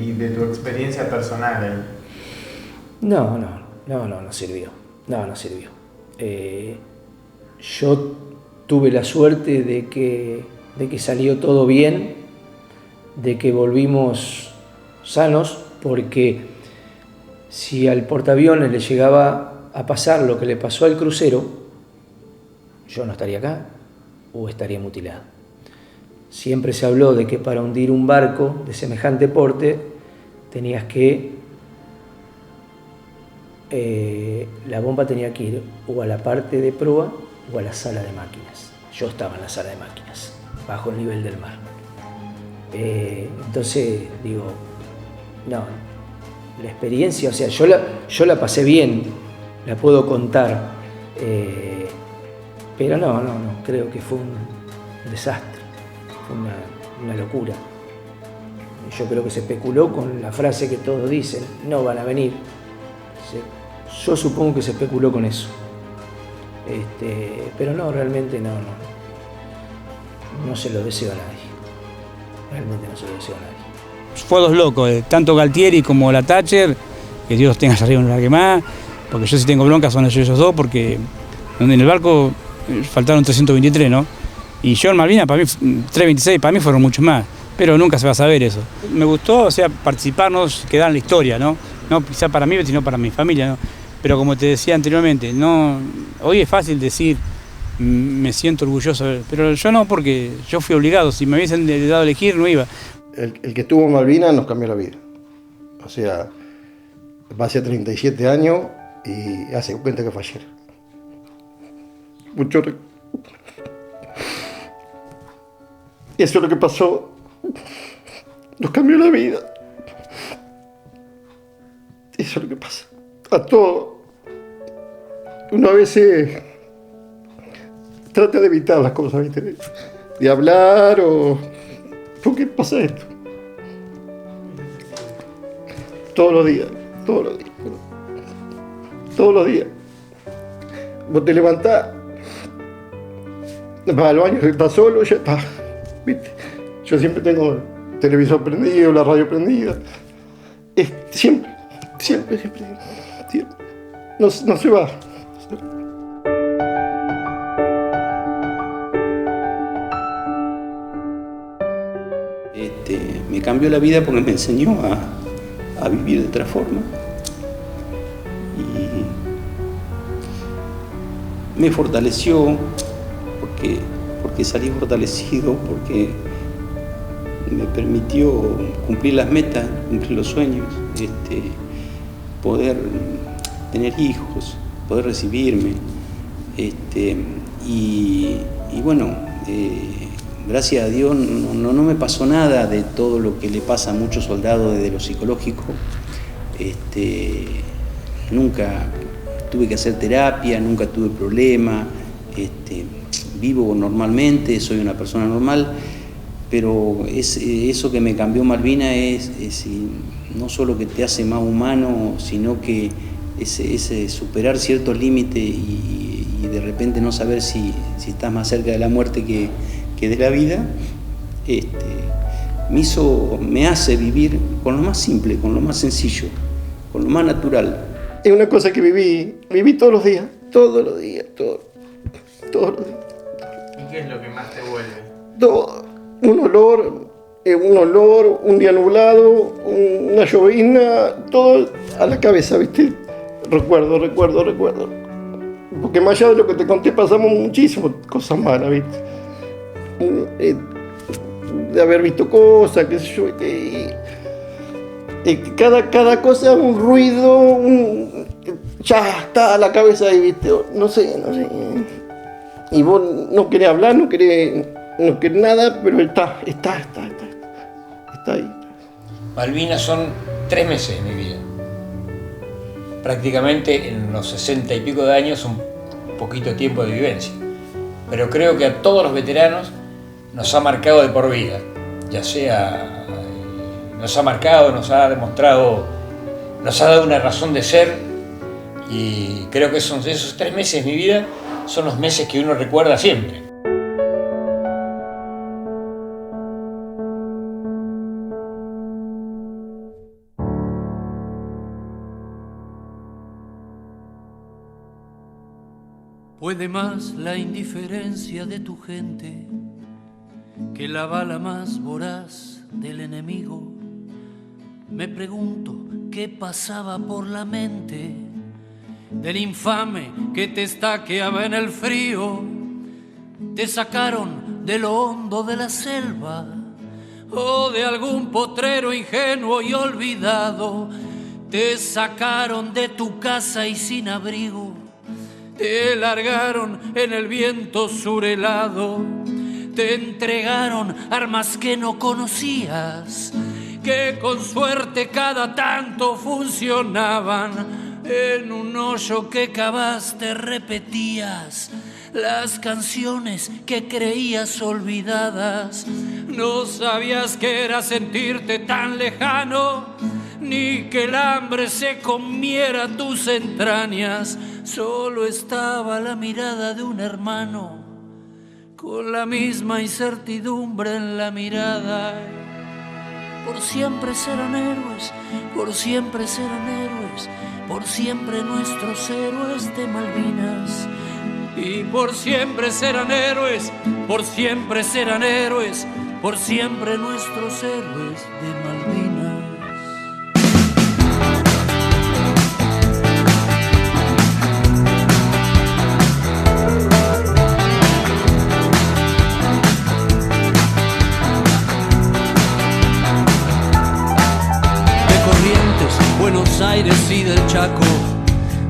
Y de tu experiencia personal. No sirvió. No sirvió. Yo tuve la suerte de que salió todo bien, de que volvimos sanos, porque si al portaaviones le llegaba a pasar lo que le pasó al crucero, yo no estaría acá o estaría mutilado. Siempre se habló de que para hundir un barco de semejante porte tenías que, la bomba tenía que ir o a la parte de proa o a la sala de máquinas. Yo estaba en la sala de máquinas, bajo el nivel del mar. Entonces digo, no, la experiencia, o sea, yo la pasé bien, la puedo contar, pero no, creo que fue un desastre. Fue una locura. Yo creo que se especuló con la frase que todos dicen, no van a venir. Yo supongo que se especuló con eso. Pero no, realmente no se lo deseo a nadie. Realmente no se lo deseo a nadie. Fue dos locos, tanto Galtieri como la Thatcher, que Dios los tenga arriba en un largue más, porque yo si tengo bronca son ellos dos, porque en el barco faltaron 323, ¿no? Y yo en Malvinas, para mí, 326, para mí fueron muchos más. pero nunca se va a saber eso. Me gustó, o sea, participarnos, quedar en la historia, ¿no? No quizá para mí, sino para mi familia, ¿no? Pero como te decía anteriormente, no, hoy es fácil decir, me siento orgulloso, pero yo no, porque yo fui obligado, si me hubiesen dado a elegir no iba. El que estuvo en Malvinas nos cambió la vida. O sea, va hacia 37 años y hace cuenta que fue ayer. Mucho eso es lo que pasó. Nos cambió la vida. Eso es lo que pasa. A todo. Uno a veces trata de evitar las cosas, ¿viste? De hablar o... ¿Por qué pasa esto? Todos los días. Vos te levantás, vas al baño, estás solo, ya está. ¿Viste? Yo siempre tengo el televisor prendido, la radio prendida. Siempre. No se va. Me cambió la vida porque me enseñó a vivir de otra forma. Y me fortaleció porque salí fortalecido, porque me permitió cumplir las metas, cumplir los sueños, poder tener hijos, poder recibirme. Y bueno, gracias a Dios no me pasó nada de todo lo que le pasa a muchos soldados desde lo psicológico. Nunca tuve que hacer terapia, nunca tuve problema. Vivo normalmente, soy una persona normal, pero eso que me cambió Malvinas es no solo que te hace más humano, sino que ese superar ciertos límites y de repente no saber si estás más cerca de la muerte que de la vida, me hace vivir con lo más simple, con lo más sencillo, con lo más natural. Es una cosa que viví todos los días. ¿Y qué es lo que más te vuelve? Todo. Un olor, un día nublado, una llovizna, todo a la cabeza, ¿viste? Recuerdo. Porque más allá de lo que te conté, pasamos muchísimas cosas malas, ¿viste? De haber visto cosas, qué sé yo, cada cosa, un ruido, ya está a la cabeza ahí, ¿viste? No sé. Y vos no querés hablar, no querés nada, pero está ahí. Malvinas son 3 meses de mi vida. Prácticamente en los 60 y pico de años un poquito tiempo de vivencia. Pero creo que a todos los veteranos nos ha marcado de por vida. Ya sea, nos ha marcado, nos ha demostrado, nos ha dado una razón de ser. Y creo que esos 3 meses de mi vida son los meses que uno recuerda siempre. Puede más la indiferencia de tu gente que la bala más voraz del enemigo. Me pregunto qué pasaba por la mente del infame que te estaqueaba en el frío. Te sacaron de lo hondo de la selva o de algún potrero ingenuo y olvidado. Te sacaron de tu casa y sin abrigo. Te largaron en el viento surhelado. Te entregaron armas que no conocías, que con suerte cada tanto funcionaban. En un hoyo que cavaste repetías las canciones que creías olvidadas. No sabías que era sentirte tan lejano, ni que el hambre se comiera tus entrañas. Solo estaba la mirada de un hermano, con la misma incertidumbre en la mirada. Por siempre serán héroes, por siempre serán héroes, por siempre nuestros héroes de Malvinas. Y por siempre serán héroes, por siempre serán héroes, por siempre nuestros héroes de Malvinas. Buenos Aires y del Chaco,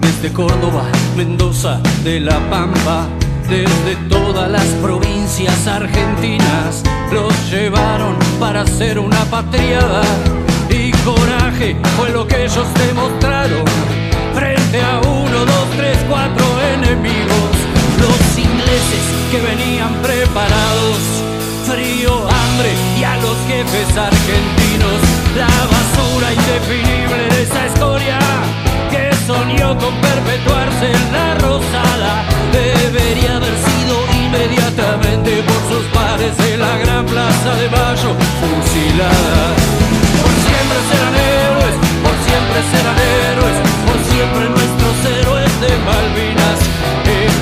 desde Córdoba, Mendoza, de La Pampa, desde todas las provincias argentinas, los llevaron para hacer una patriada. Y coraje fue lo que ellos demostraron frente a 1, 2, 3, 4 enemigos. Los ingleses que venían preparados, frío, hambre y a los jefes argentinos. La basura indefinible de esa historia que soñó con perpetuarse en la Rosada debería haber sido inmediatamente por sus pares en la gran plaza de Mayo fusilada. Por siempre serán héroes, por siempre serán héroes, por siempre nuestros héroes de Malvinas.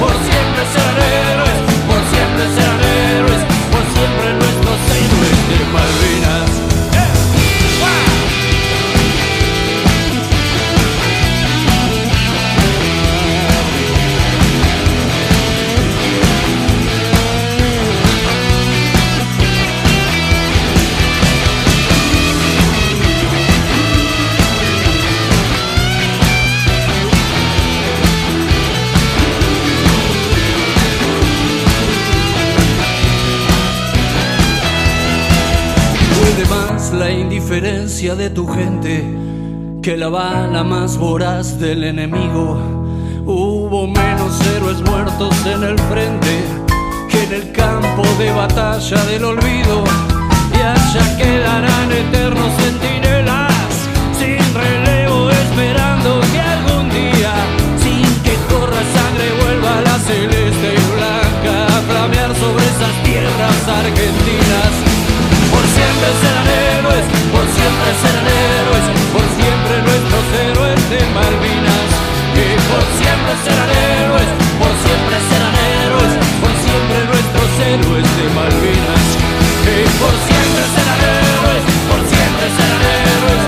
Por siempre serán héroes, por siempre serán héroes, por siempre nuestros héroes de Malvinas. La indiferencia de tu gente que la bala más voraz del enemigo. Hubo menos héroes muertos en el frente que en el campo de batalla del olvido. Y allá quedarán eternos centinelas sin relevo, esperando que algún día, sin que corra sangre, vuelva la celeste y blanca a flamear sobre esas tierras argentinas. Por siempre serán héroes, por siempre serán héroes, por siempre nuestros héroes de Malvinas. Por siempre serán héroes, por siempre serán héroes, por siempre nuestros héroes de Malvinas. Por siempre serán héroes, por siempre serán héroes.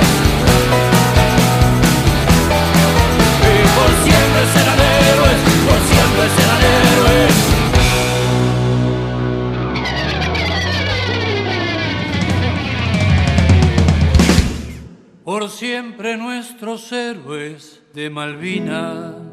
Por siempre serán héroes, por siempre serán héroes. Por siempre nuestros héroes de Malvinas.